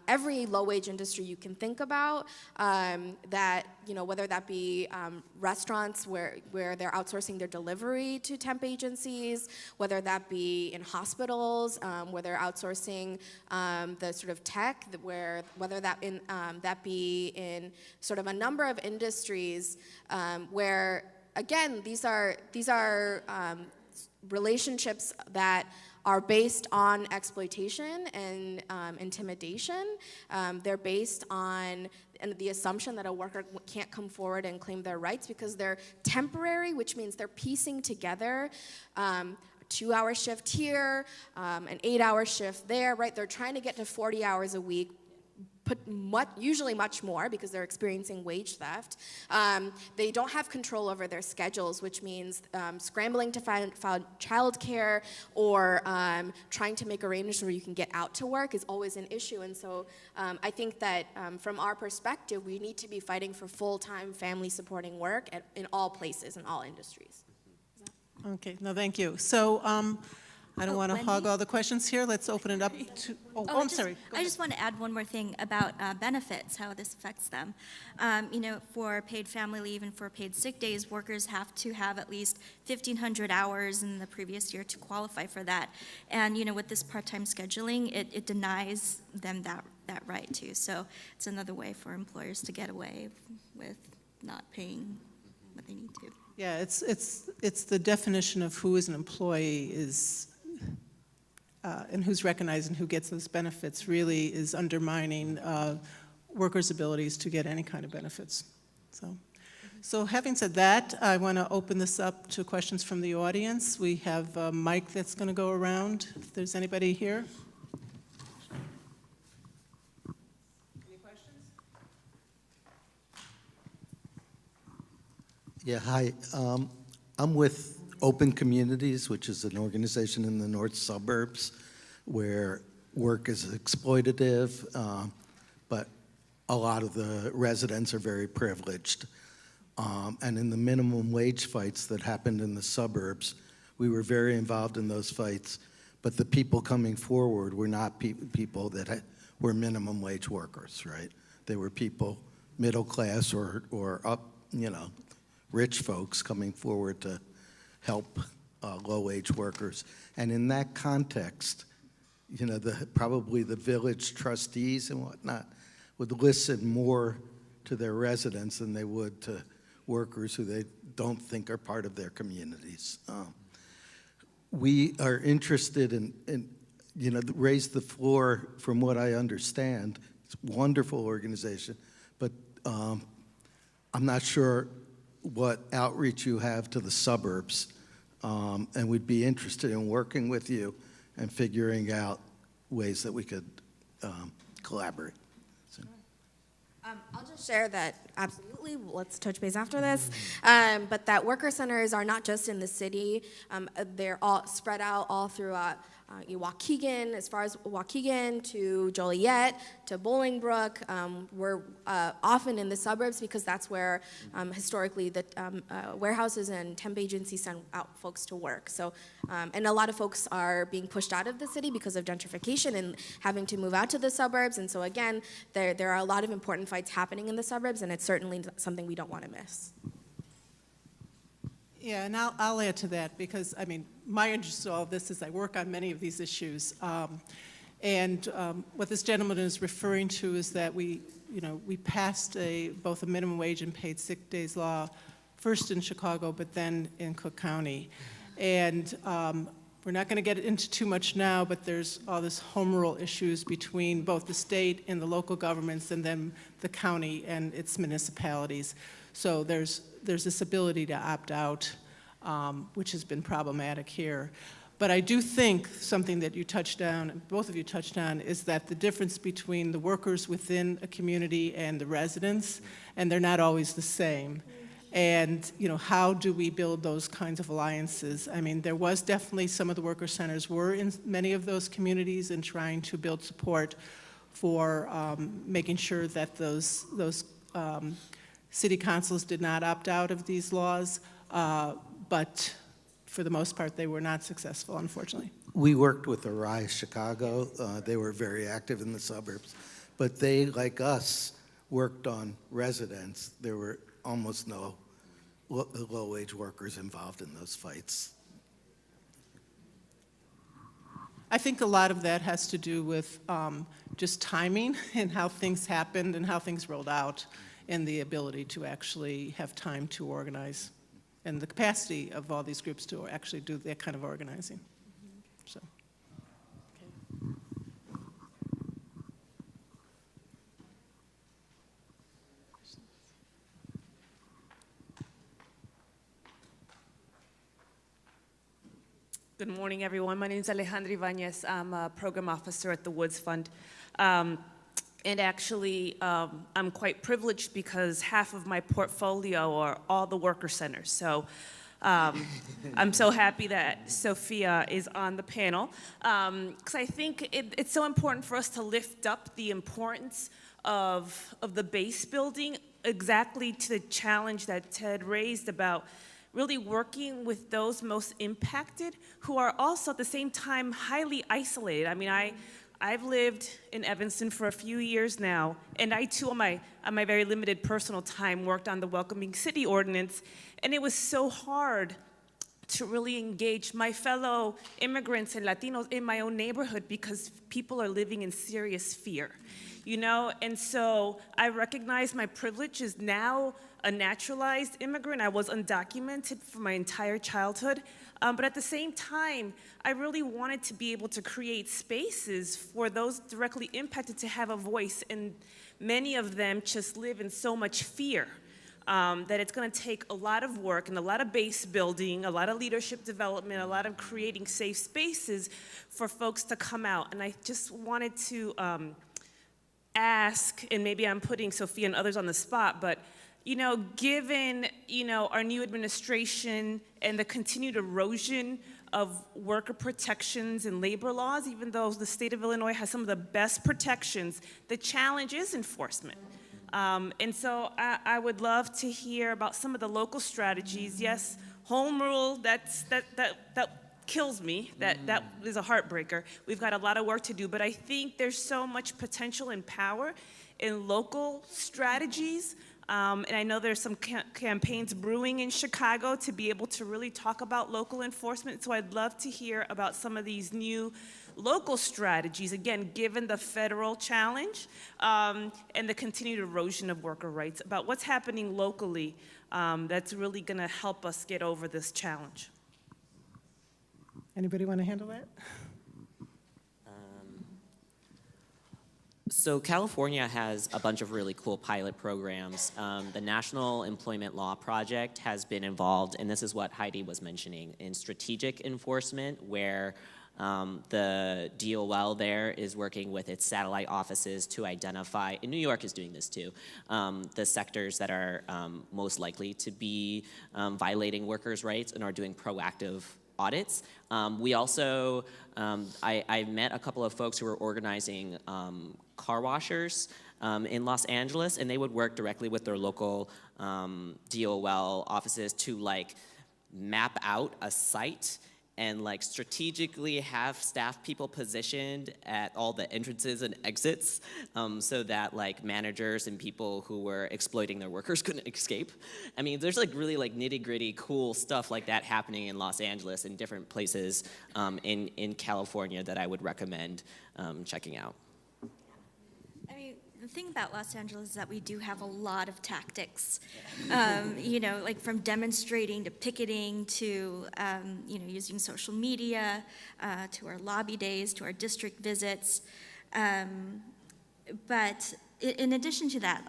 every low-wage industry you can think about, that, whether that be restaurants where they're outsourcing their delivery to temp agencies, whether that be in hospitals, where they're outsourcing the sort of tech, whether that be in sort of a number of industries where, again, these are relationships that are based on exploitation and intimidation. They're based on the assumption that a worker can't come forward and claim their rights because they're temporary, which means they're piecing together a 2-hour shift here, an 8-hour shift there, right? They're trying to get to 40 hours a week, usually much more because they're experiencing wage theft. They don't have control over their schedules, which means scrambling to find childcare or trying to make arrangements where you can get out to work is always an issue. And so I think that from our perspective, we need to be fighting for full-time family supporting work in all places, in all industries. Okay, no, thank you. So I don't want to Wendy? hog all the questions here. Let's open it up to, I'm sorry. Go I ahead. just want to add one more thing about benefits, how this affects them. For paid family leave and for paid sick days, workers have to have at least 1,500 hours in the previous year to qualify for that. And, with this part-time scheduling, it denies them that right too. So it's another way for employers to get away with not paying what they need to. Yeah, it's the definition of who is an employee and who's recognized and who gets those benefits really is undermining workers' abilities to get any kind of benefits. So having said that, I want to open this up to questions from the audience. We have a mic that's going to go around. If there's anybody here. Any questions? Yeah, hi. I'm with Open Communities, which is an organization in the North Suburbs where work is exploitative, but a lot of the residents are very privileged. And in the minimum wage fights that happened in the suburbs, we were very involved in those fights, but the people coming forward were not people that were minimum wage workers, right? They were people middle class or up, rich folks coming forward to help low-wage workers. And in that context, probably the village trustees and whatnot would listen more to their residents than they would to workers who they don't think are part of their communities. We are interested in Raise the Floor, from what I understand. It's a wonderful organization, but I'm not sure what outreach you have to the suburbs, and we'd be interested in working with you and figuring out ways that we could collaborate. So. I'll just share that, absolutely, let's touch base after this, but that worker centers are not just in the city. They're all spread out all throughout Waukegan, as far as Waukegan to Joliet to Bolingbrook. We're often in the suburbs because that's where historically the warehouses and temp agencies send out folks to work. So, and a lot of folks are being pushed out of the city because of gentrification and having to move out to the suburbs. And so again, there are a lot of important fights happening in the suburbs, and it's certainly something we don't want to miss. Yeah, and I'll add to that because, I mean, my interest in all of this is I work on many of these issues. What this gentleman is referring to is that we passed both a minimum wage and paid sick days law, first in Chicago, but then in Cook County. And we're not going to get into too much now, but there's all this home rule issues between both the state and the local governments and then the county and its municipalities. So there's this ability to opt out, which has been problematic here. But I do think something that you touched on, both of you touched on, is that the difference between the workers within a community and the residents, and they're not always the same. And how do we build those kinds of alliances? I mean, there was definitely some of the worker centers were in many of those communities and trying to build support for making sure that those city councils did not opt out of these laws, but for the most part, they were not successful, unfortunately. We worked with Arise Chicago. They were very active in the suburbs, but they, like us, worked on residents. There were almost no low-wage workers involved in those fights. I think a lot of that has to do with just timing and how things happened and how things rolled out, and the ability to actually have time to organize, and the capacity of all these groups to actually do that kind of organizing. So. Good morning, everyone. My name is Alejandra Ibanez. I'm a program officer at the Woods Fund. And actually, I'm quite privileged because half of my portfolio are all the worker centers. So I'm so happy that Sofia is on the panel, because I think it's so important for us to lift up the importance of the base building, exactly to the challenge that Ted raised about really working with those most impacted who are also at the same time highly isolated. I mean, I've lived in Evanston for a few years now, and I too, on my very limited personal time, worked on the Welcoming City Ordinance, and it was so hard to really engage my fellow immigrants and Latinos in my own neighborhood because people are living in serious fear, And so I recognize my privilege as now a naturalized immigrant. I was undocumented for my entire childhood. But at the same time, I really wanted to be able to create spaces for those directly impacted to have a voice, and many of them just live in so much fear that it's going to take a lot of work and a lot of base building, a lot of leadership development, a lot of creating safe spaces for folks to come out. And I just wanted to ask, and maybe I'm putting Sofia and others on the spot, but given, our new administration and the continued erosion of worker protections and labor laws, even though the state of Illinois has some of the best protections, the challenge is enforcement. And so I would love to hear about some of the local strategies. Yes, home rule, that kills me. That is a heartbreaker. We've got a lot of work to do, but I think there's so much potential and power in local strategies. And I know there's some campaigns brewing in Chicago to be able to really talk about local enforcement. So I'd love to hear about some of these new local strategies, again, given the federal challenge and the continued erosion of worker rights, about what's happening locally that's really going to help us get over this challenge. Anybody want to handle that? So California has a bunch of really cool pilot programs. The National Employment Law Project has been involved, and this is what Heidi was mentioning, in strategic enforcement, where the DOL there is working with its satellite offices to identify, and New York is doing this too, the sectors that are most likely to be violating workers' rights and are doing proactive audits. We also, I met a couple of folks who were organizing car washers in Los Angeles, and they would work directly with their local DOL offices to like map out a site and like strategically have staff people positioned at all the entrances and exits so that like managers and people who were exploiting their workers couldn't escape. I mean, there's like really like nitty-gritty cool stuff like that happening in Los Angeles and different places in California that I would recommend checking out. I mean, the thing about Los Angeles is that we do have a lot of tactics, you know, like from demonstrating to picketing to, you know, using social media, to our lobby days, to our district visits. But in addition to that,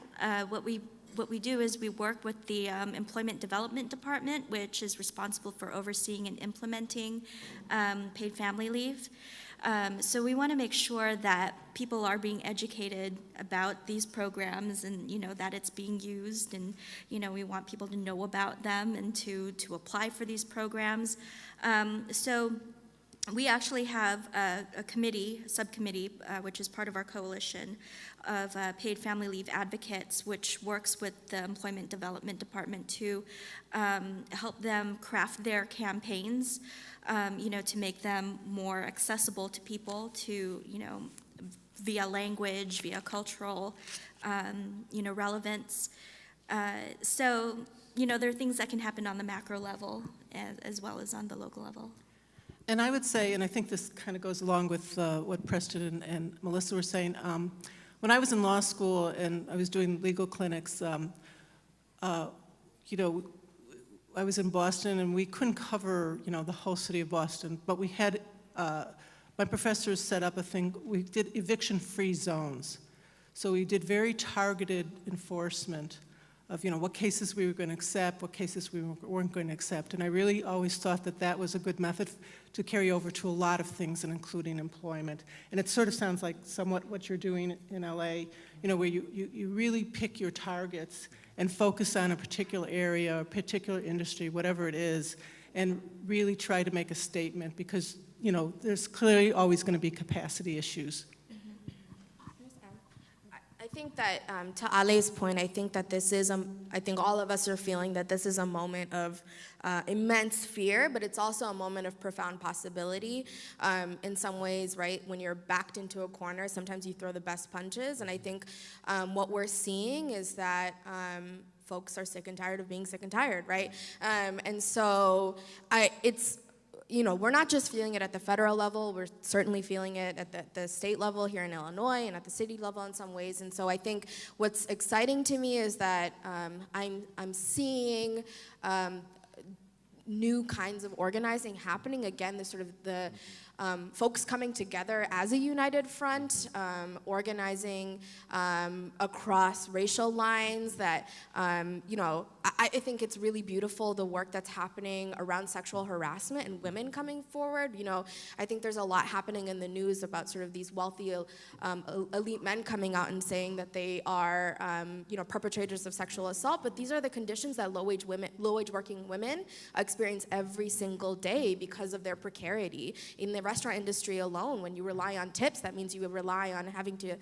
what we do is we work with the Employment Development Department, which is responsible for overseeing and implementing paid family leave. So we want to make sure that people are being educated about these programs and, you know, that it's being used, and, you know, we want people to know about them and to apply for these programs. So we actually have a subcommittee, which is part of our coalition of paid family leave advocates, which works with the Employment Development Department to help them craft their campaigns, you know, to make them more accessible to people, to, you know, via language, via cultural, you know, relevance. So, you know, there are things that can happen on the macro level as well as on the local level. And I would say, and I think this kind of goes along with what Preston and Melissa were saying, when I was in law school and I was doing legal clinics, you know, I was in Boston and we couldn't cover, you know, the whole city of Boston, but we had, my professors set up a thing, we did eviction-free zones. So we did very targeted enforcement of, you know, what cases we were going to accept, what cases we weren't going to accept. And I really always thought that that was a good method to carry over to a lot of things, and including employment. And it sort of sounds like somewhat what you're doing in LA, you know, where you really pick your targets and focus on a particular area, a particular industry, whatever it is, and really try to make a statement, because, you know, there's clearly always going to be capacity issues. I think that, to Ale's point, I think that this is, I think all of us are feeling that this is a moment of immense fear, but it's also a moment of profound possibility. In some ways, right, when you're backed into a corner, sometimes you throw the best punches, and I think what we're seeing is that folks are sick and tired of being sick and tired, right? And so it's, you know, we're not just feeling it at the federal level, we're certainly feeling it at the state level here in Illinois and at the city level in some ways. And so I think what's exciting to me is that I'm seeing new kinds of organizing happening. Again, the sort of the folks coming together as a united front, organizing across racial lines that, you know, I think it's really beautiful, the work that's happening around sexual harassment and women coming forward. You know, I think there's a lot happening in the news about sort of these wealthy elite men coming out and saying that they are, you know, perpetrators of sexual assault, but these are the conditions that low-wage working women experience every single day because of their precarity. In the restaurant industry alone, when you rely on tips, that means you rely on having to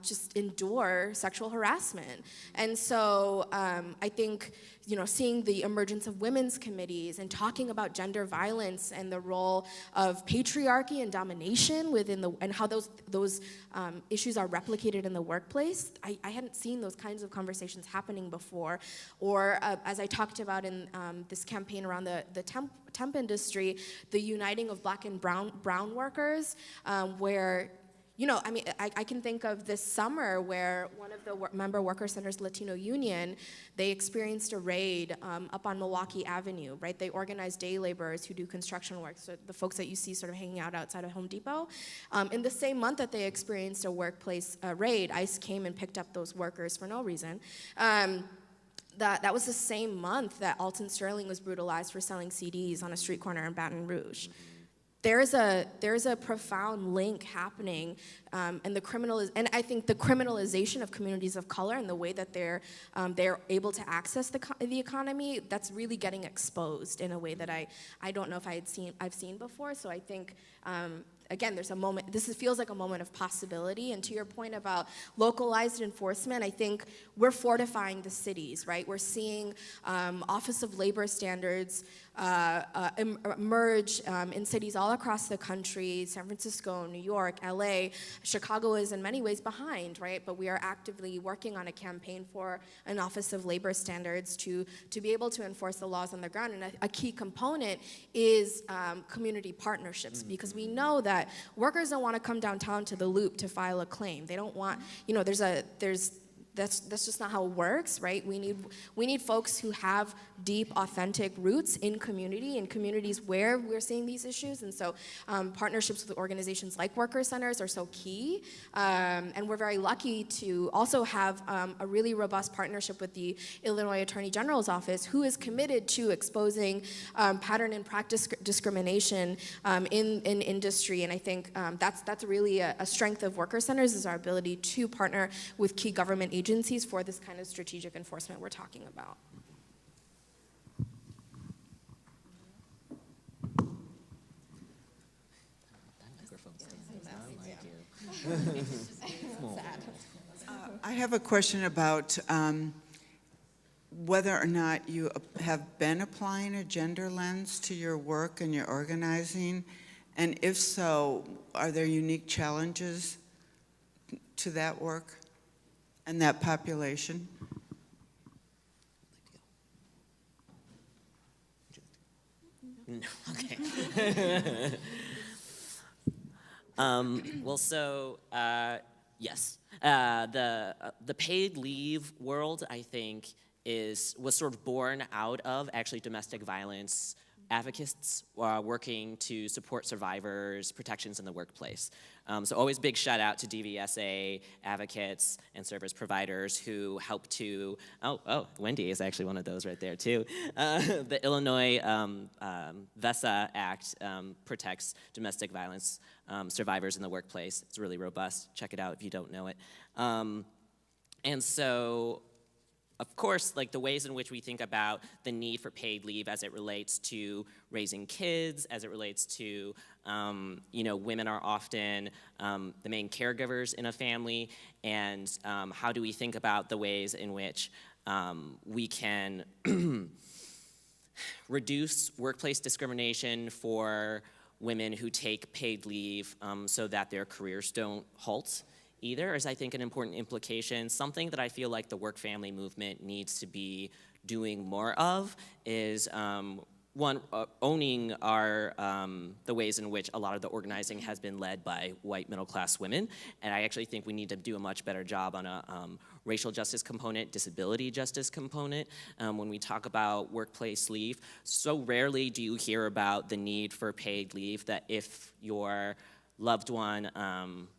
just endure sexual harassment. And so I think, you know, seeing the emergence of women's committees and talking about gender violence and the role of patriarchy and domination within and how those issues are replicated in the workplace, I hadn't seen those kinds of conversations happening before. Or as I talked about in this campaign around the temp industry, the uniting of Black and brown workers, where, you know, I mean, I can think of this summer where one of the member worker centers, Latino Union, they experienced a raid up on Milwaukee Avenue, right? They organized day laborers who do construction work, so the folks that you see sort of hanging out outside of Home Depot. In the same month that they experienced a workplace raid, ICE came and picked up those workers for no reason. That was the same month that Alton Sterling was brutalized for selling CDs on a street corner in Baton Rouge. There's a profound link happening, and I think the criminalization of communities of color and the way that they're able to access the economy, that's really getting exposed in a way that I don't know if I've seen before. So I think, again, there's a moment, feels like a moment of possibility. And to your point about localized enforcement, I think we're fortifying the cities, right? We're seeing Office of Labor Standards emerge in cities all across the country, San Francisco, New York, LA. Chicago is in many ways behind, right? But we are actively working on a campaign for an Office of Labor Standards to be able to enforce the laws on the ground. And a key component is community partnerships, because we know that workers don't want to come downtown to the Loop to file a claim. They don't want, you know, that's just not how it works, right? We need folks who have deep, authentic roots in communities where we're seeing these issues. And so partnerships with organizations like worker centers are so key. And we're very lucky to also have a really robust partnership with the Illinois Attorney General's office, who is committed to exposing pattern and practice discrimination in industry. And I think that's really a strength of worker centers, is our ability to partner with key government agencies for this kind of strategic enforcement we're talking about. I have a question about whether or not you have been applying a gender lens to your work and your organizing, and if so, are there unique challenges to that work and that population? No, okay. Well, so yes, the paid leave world, I think, was sort of born out of actually domestic violence advocates working to support survivors' protections in the workplace. So always big shout out to DVSA advocates and service providers who help to, Wendy is actually one of those right there too. The Illinois VESA Act protects domestic violence survivors in the workplace. It's really robust. Check it out if you don't know it. And so, of course, like the ways in which we think about the need for paid leave as it relates to raising kids, as it relates to, women are often the main caregivers in a family, and how do we think about the ways in which we can reduce workplace discrimination for women who take paid leave so that their careers don't halt either, is I think an important implication. Something that I feel like the work family movement needs to be doing more of is owning the ways in which a lot of the organizing has been led by white middle class women. And I actually think we need to do a much better job on a racial justice component, disability justice component. When we talk about workplace leave, so rarely do you hear about the need for paid leave that if your loved one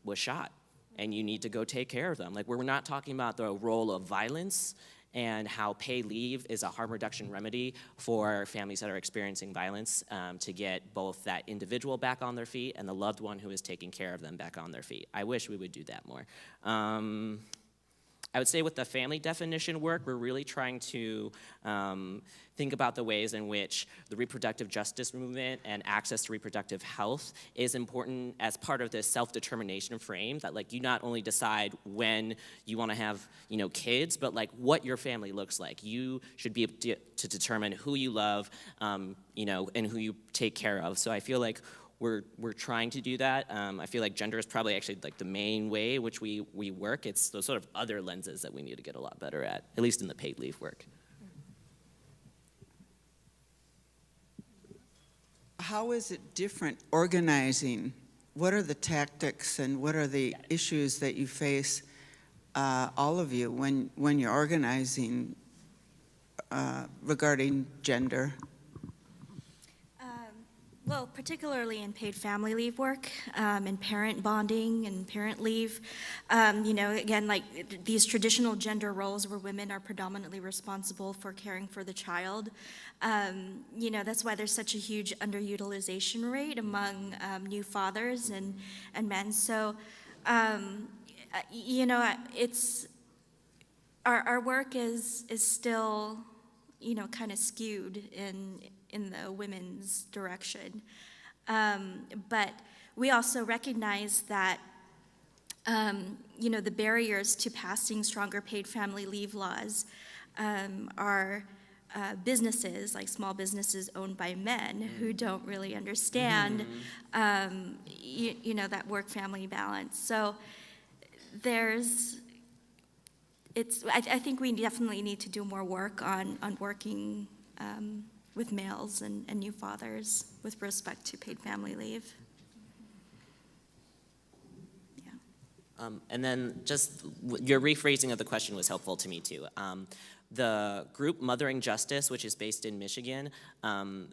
was shot and you need to go take care of them. Like, we're not talking about the role of violence and how paid leave is a harm reduction remedy for families that are experiencing violence to get both that individual back on their feet and the loved one who is taking care of them back on their feet. I wish we would do that more. I would say with the family definition work, we're really trying to think about the ways in which the reproductive justice movement and access to reproductive health is important as part of this self-determination frame, that like you not only decide when you want to have kids, but like what your family looks like. You should be able to determine who you love, and who you take care of. So I feel like we're trying to do that. I feel like gender is probably actually like the main way which we work. It's those sort of other lenses that we need to get a lot better at least in the paid leave work. how is it different organizing? What are the tactics and what are the issues that you face, all of you, when you're organizing regarding gender? Well, particularly in paid family leave work, and parent bonding and parent leave, again, like these traditional gender roles where women are predominantly responsible for caring for the child. That's why there's such a huge underutilization rate among new fathers and men. So, it's our work is still, kind of skewed in the women's direction. But we also recognize that, the barriers to passing stronger paid family leave laws are businesses, like small businesses owned by men who don't really understand, that work-family balance. So I think we definitely need to do more work on working with males and new fathers with respect to paid family leave. Yeah. And then just your rephrasing of the question was helpful to me too. The group Mothering Justice, which is based in Michigan,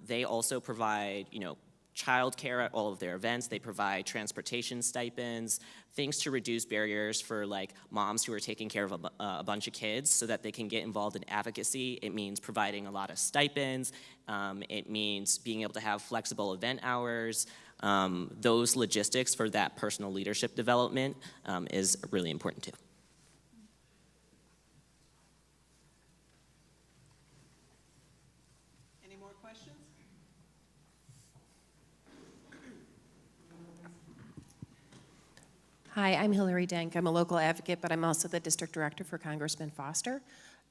they also provide, childcare at all of their events. They provide transportation stipends, things to reduce barriers for like moms who are taking care of a bunch of kids so that they can get involved in advocacy. It means providing a lot of stipends. It means being able to have flexible event hours. Those logistics for that personal leadership development is really important too. Any more questions? Hi, I'm Hillary Denk. I'm a local advocate, but I'm also the district director for Congressman Foster.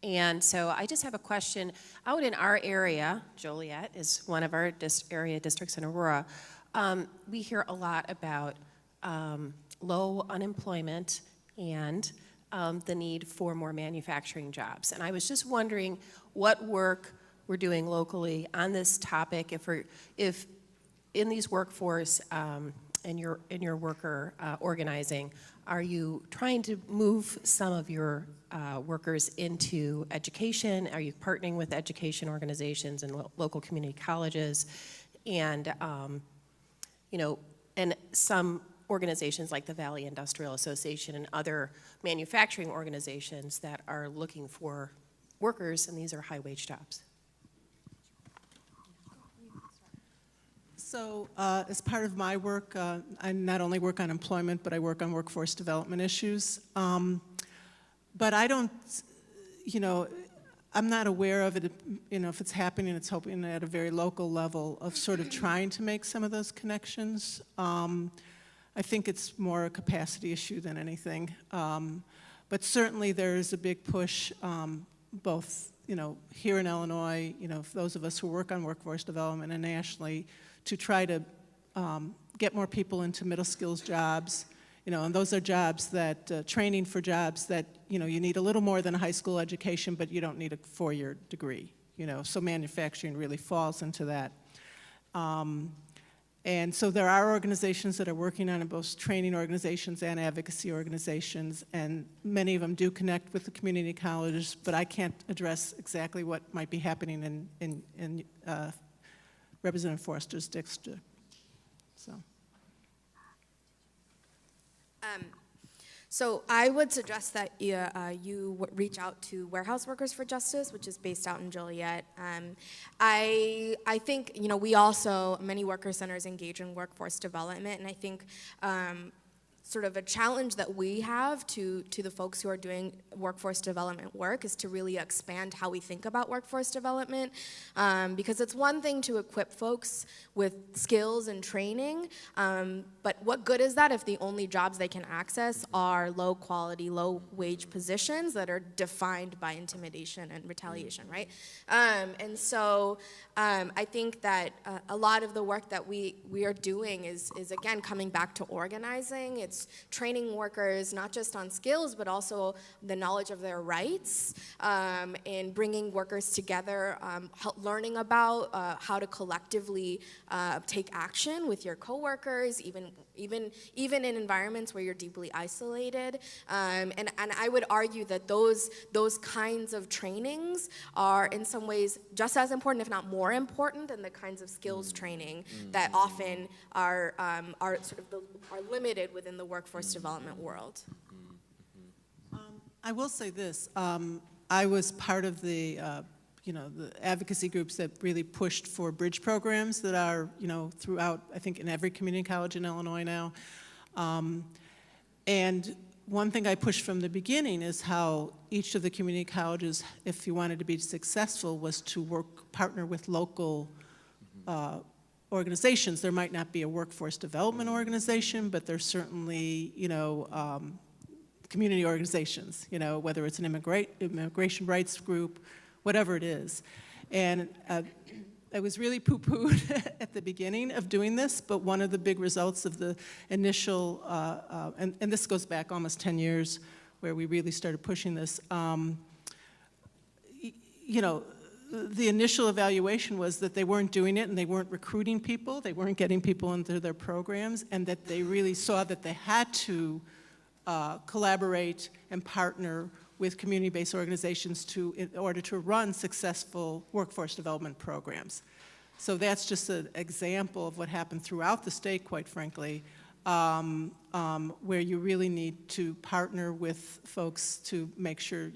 And so I just have a question. Out in our area, Joliet is one of our area districts in Aurora, we hear a lot about low unemployment and the need for more manufacturing jobs. And I was just wondering what work we're doing locally on this topic, if in these workforce in your worker organizing, are you trying to move some of your workers into education? Are you partnering with education organizations and local community colleges? And, and some organizations like the Valley Industrial Association and other manufacturing organizations that are looking for workers, and these are high-wage jobs. So as part of my work, I not only work on employment, but I work on workforce development issues. But I don't, I'm not aware of it, if it's happening, it's happening at a very local level of sort of trying to make some of those connections. I think it's more a capacity issue than anything. But certainly there is a big push, both, here in Illinois, for those of us who work on workforce development and nationally, to try to get more people into middle skills jobs, and those are jobs that, training for jobs that, you need a little more than a high school education, but you don't need a 4-year degree, so manufacturing really falls into that. And so there are organizations that are working on it, both training organizations and advocacy organizations, and many of them do connect with the community colleges, but I can't address exactly what might be happening in Representative Forster's district. So I would suggest that you reach out to Warehouse Workers for Justice, which is based out in Joliet. I think, we also, many worker centers engage in workforce development, and I think sort of a challenge that we have to the folks who are doing workforce development work is to really expand how we think about workforce development, because it's one thing to equip folks with skills and training, but what good is that if the only jobs they can access are low quality, low wage positions that are defined by intimidation and retaliation, right? And so I think that a lot of the work that we are doing is again coming back to organizing. it's training workers not just on skills, but also the knowledge of their rights, and bringing workers together, learning about how to collectively take action with your coworkers, even in environments where you're deeply isolated. And I would argue that those kinds of trainings are in some ways just as important, if not more important, than the kinds of skills training that often are limited within the workforce development world. I will say this. I was part of the the advocacy groups that really pushed for bridge programs that are, throughout, I think, in every community college in Illinois now. And one thing I pushed from the beginning is how each of the community colleges, if you wanted to be successful, was to partner with local organizations. There might not be a workforce development organization, but there's certainly, community organizations, whether it's an immigration rights group, whatever it is. And I was really poo-pooed at the beginning of doing this, but one of the big results of the initial, and this goes back almost 10 years, where we really started pushing this, the initial evaluation was that they weren't doing it and they weren't recruiting people, they weren't getting people into their programs, and that they really saw that they had to collaborate and partner with community-based organizations in order to run successful workforce development programs. So that's just an example of what happened throughout the state, quite frankly, where you really need to partner with folks to make sure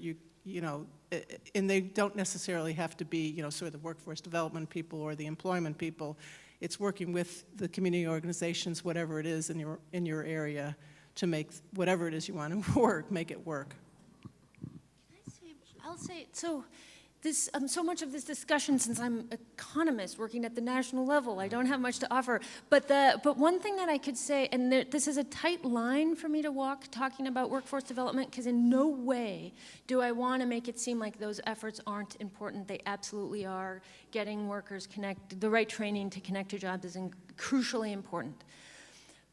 and they don't necessarily have to be, sort of the workforce development people or the employment people. It's working with the community organizations, whatever it is in your area, to make whatever it is you want to work, make it work. I'll say, so much of this discussion, since I'm an economist working at the national level, I don't have much to offer. But one thing that I could say, and this is a tight line for me to walk talking about workforce development, because in no way do I want to make it seem like those efforts aren't important. They absolutely are. Getting workers the right training to connect to jobs is crucially important.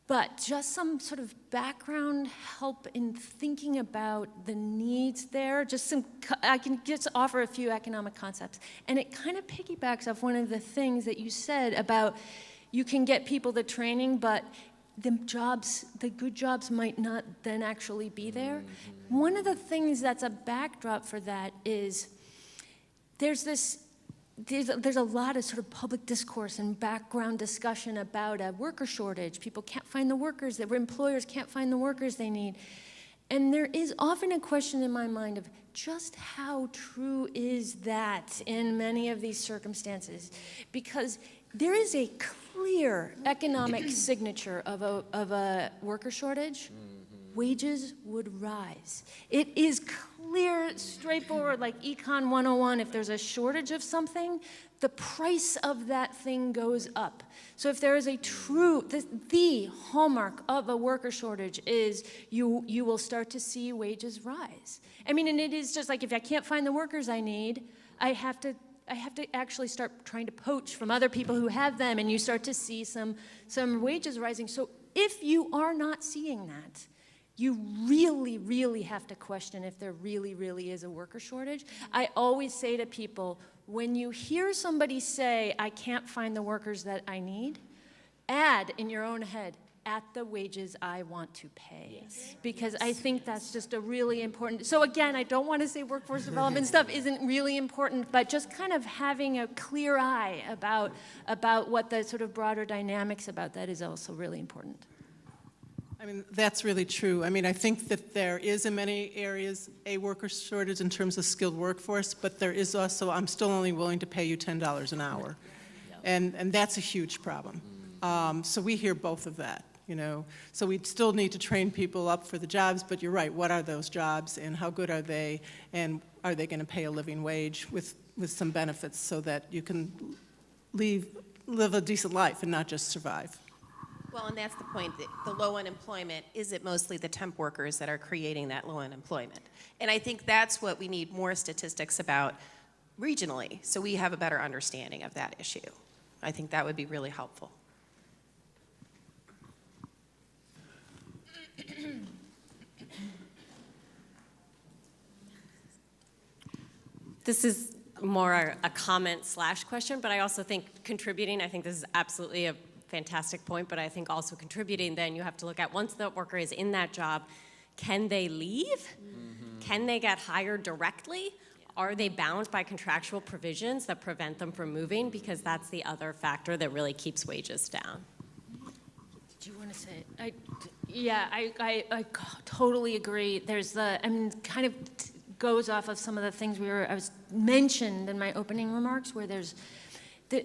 But just some sort of background help in thinking about the needs there, I can just offer a few economic concepts. And it kind of piggybacks off one of the things that you said about you can get people the training, but the good jobs might not then actually be there. One of the things that's a backdrop for that is there's a lot of sort of public discourse and background discussion about a worker shortage. People can't find the workers, employers can't find the workers they need. And there is often a question in my mind of just how true is that in many of these circumstances? Because there is a clear economic signature of a worker shortage. Wages would rise. It is clear, straightforward, like Econ 101, if there's a shortage of something, the price of that thing goes up. So if there is the hallmark of a worker shortage is you will start to see wages rise. I mean, and it is just like if I can't find the workers I need, I have to actually start trying to poach from other people who have them, and you start to see some wages rising. So if you are not seeing that, you really, really have to question if there really, really is a worker shortage. I always say to people, when you hear somebody say, I can't find the workers that I need, add in your own head, at the wages I want to pay. Yes. Because I think that's just a really important, so again, I don't want to say workforce development stuff isn't really important, but just kind of having a clear eye about what the sort of broader dynamics about that is also really important. I mean, that's really true. I mean, I think that there is in many areas a worker shortage in terms of skilled workforce, but there is also, I'm still only willing to pay you $10 an hour. And that's a huge problem. So we hear both of that, So we still need to train people up for the jobs, but you're right, what are those jobs and how good are they? And are they going to pay a living wage with some benefits so that you can live a decent life and not just survive? Well, and that's the point. The low unemployment, is it mostly the temp workers that are creating that low unemployment? And I think that's what we need more statistics about regionally, so we have a better understanding of that issue. I think that would be really helpful. This is more a comment / question, but I also think contributing, I think this is absolutely a fantastic point, but I think also contributing, then you have to look at once the worker is in that job, can they leave? Mm-hmm. Can they get hired directly? Are they bound by contractual provisions that prevent them from moving? Because that's the other factor that really keeps wages down. Do you want to say it? I totally agree. There's kind of goes off of some of the things I was mentioned in my opening remarks, where there's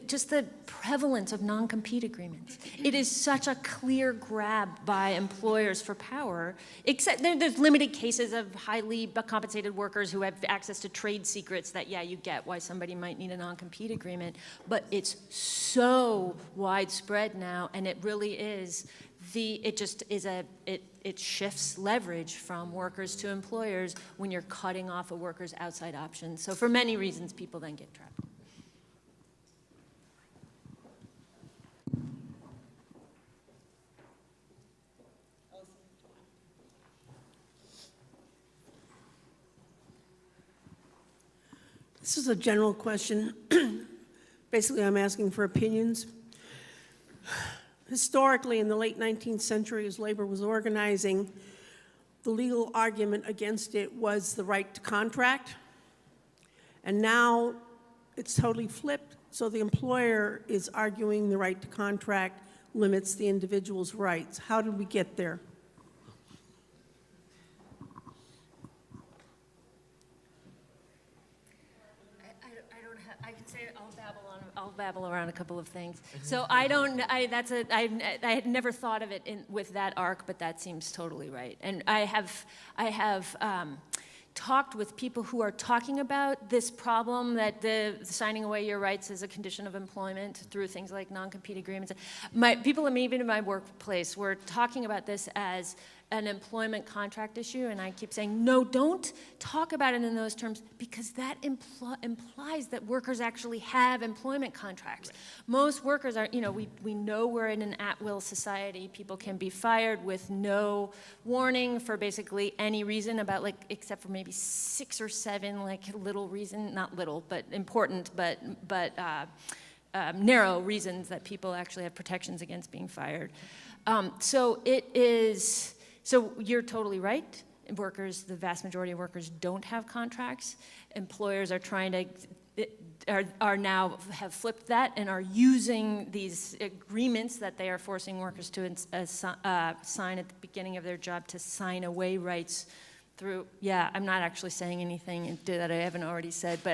just the prevalence of non-compete agreements. It is such a clear grab by employers for power, except there's limited cases of highly compensated workers who have access to trade secrets that, you get why somebody might need a non-compete agreement, but it's so widespread now, and it really is it shifts leverage from workers to employers when you're cutting off a worker's outside options. So for many reasons, people then get trapped. This is a general question. Basically, I'm asking for opinions. Historically, in the late 19th century, as labor was organizing, the legal argument against it was the right to contract. And now it's totally flipped. So the employer is arguing the right to contract limits the individual's rights. How did we get there? I'll babble around a couple of things. So I had never thought of it with that arc, but that seems totally right. And I have talked with people who are talking about this problem that the signing away your rights is a condition of employment through things like non-compete agreements. People even in my workplace were talking about this as an employment contract issue, and I keep saying, no, don't talk about it in those terms, because that implies that workers actually have employment contracts. Right. Most workers are, we know we're in an at-will society. People can be fired with no warning for basically any reason except for maybe 6 or 7, little reason, not little, but important, but narrow reasons that people actually have protections against being fired. So you're totally right. Workers, the vast majority of workers don't have contracts. Employers are now have flipped that and are using these agreements that they are forcing workers to sign at the beginning of their job to sign away rights through, I'm not actually saying anything that I haven't already said, but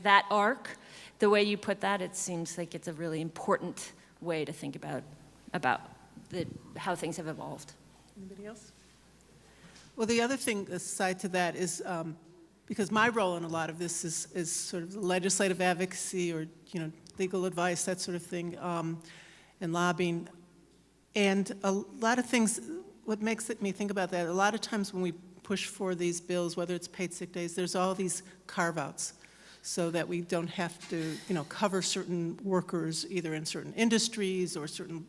that arc, the way you put that, it seems like it's a really important way to think about how things have evolved. Anybody else? Well, the other thing aside to that is, because my role in a lot of this is sort of legislative advocacy or legal advice, that sort of thing, and lobbying. And a lot of things, what makes me think about that, a lot of times when we push for these bills, whether it's paid sick days, there's all these carve-outs so that we don't have to cover certain workers either in certain industries or certain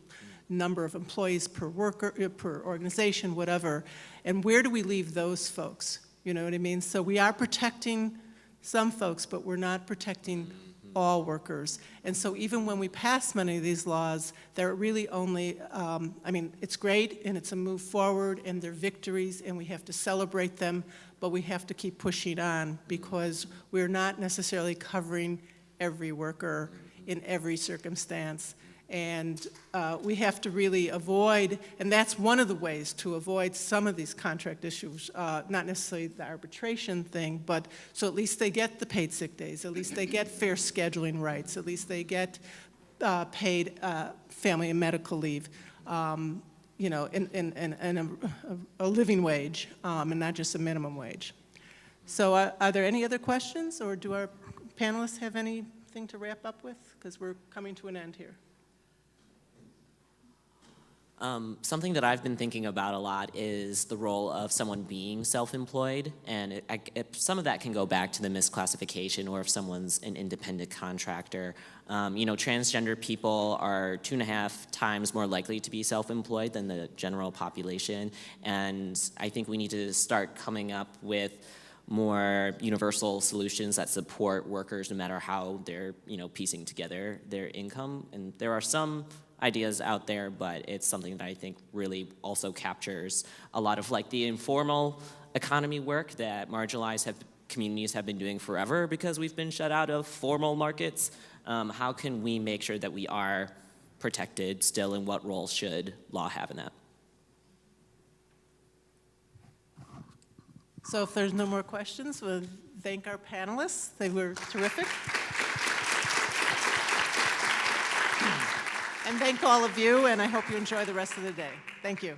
number of employees per worker, per organization, whatever. And where do we leave those folks? You know what I mean? So we are protecting some folks, but we're not protecting all workers. And so even when we pass many of these laws, they're really only, it's great and it's a move forward and they're victories and we have to celebrate them, but we have to keep pushing on because we're not necessarily covering every worker in every circumstance. And we have to really avoid, and that's one of the ways to avoid some of these contract issues, not necessarily the arbitration thing, but so at least they get the paid sick days, at least they get fair scheduling rights, at least they get paid family and medical leave, and a living wage, and not just a minimum wage. So are there any other questions, or do our panelists have anything to wrap up with? Because we're coming to an end here. Something that I've been thinking about a lot is the role of someone being self-employed, and some of that can go back to the misclassification, or if someone's an independent contractor. Transgender people are 2.5 times more likely to be self-employed than the general population, and I think we need to start coming up with more universal solutions that support workers no matter how they're, piecing together their income. And there are some ideas out there, but it's something that I think really also captures a lot of the informal economy work that marginalized communities have been doing forever because we've been shut out of formal markets. How can we make sure that we are protected still, and what role should law have in that? So if there's no more questions, we'll thank our panelists. They were terrific. And thank all of you, and I hope you enjoy the rest of the day. Thank you.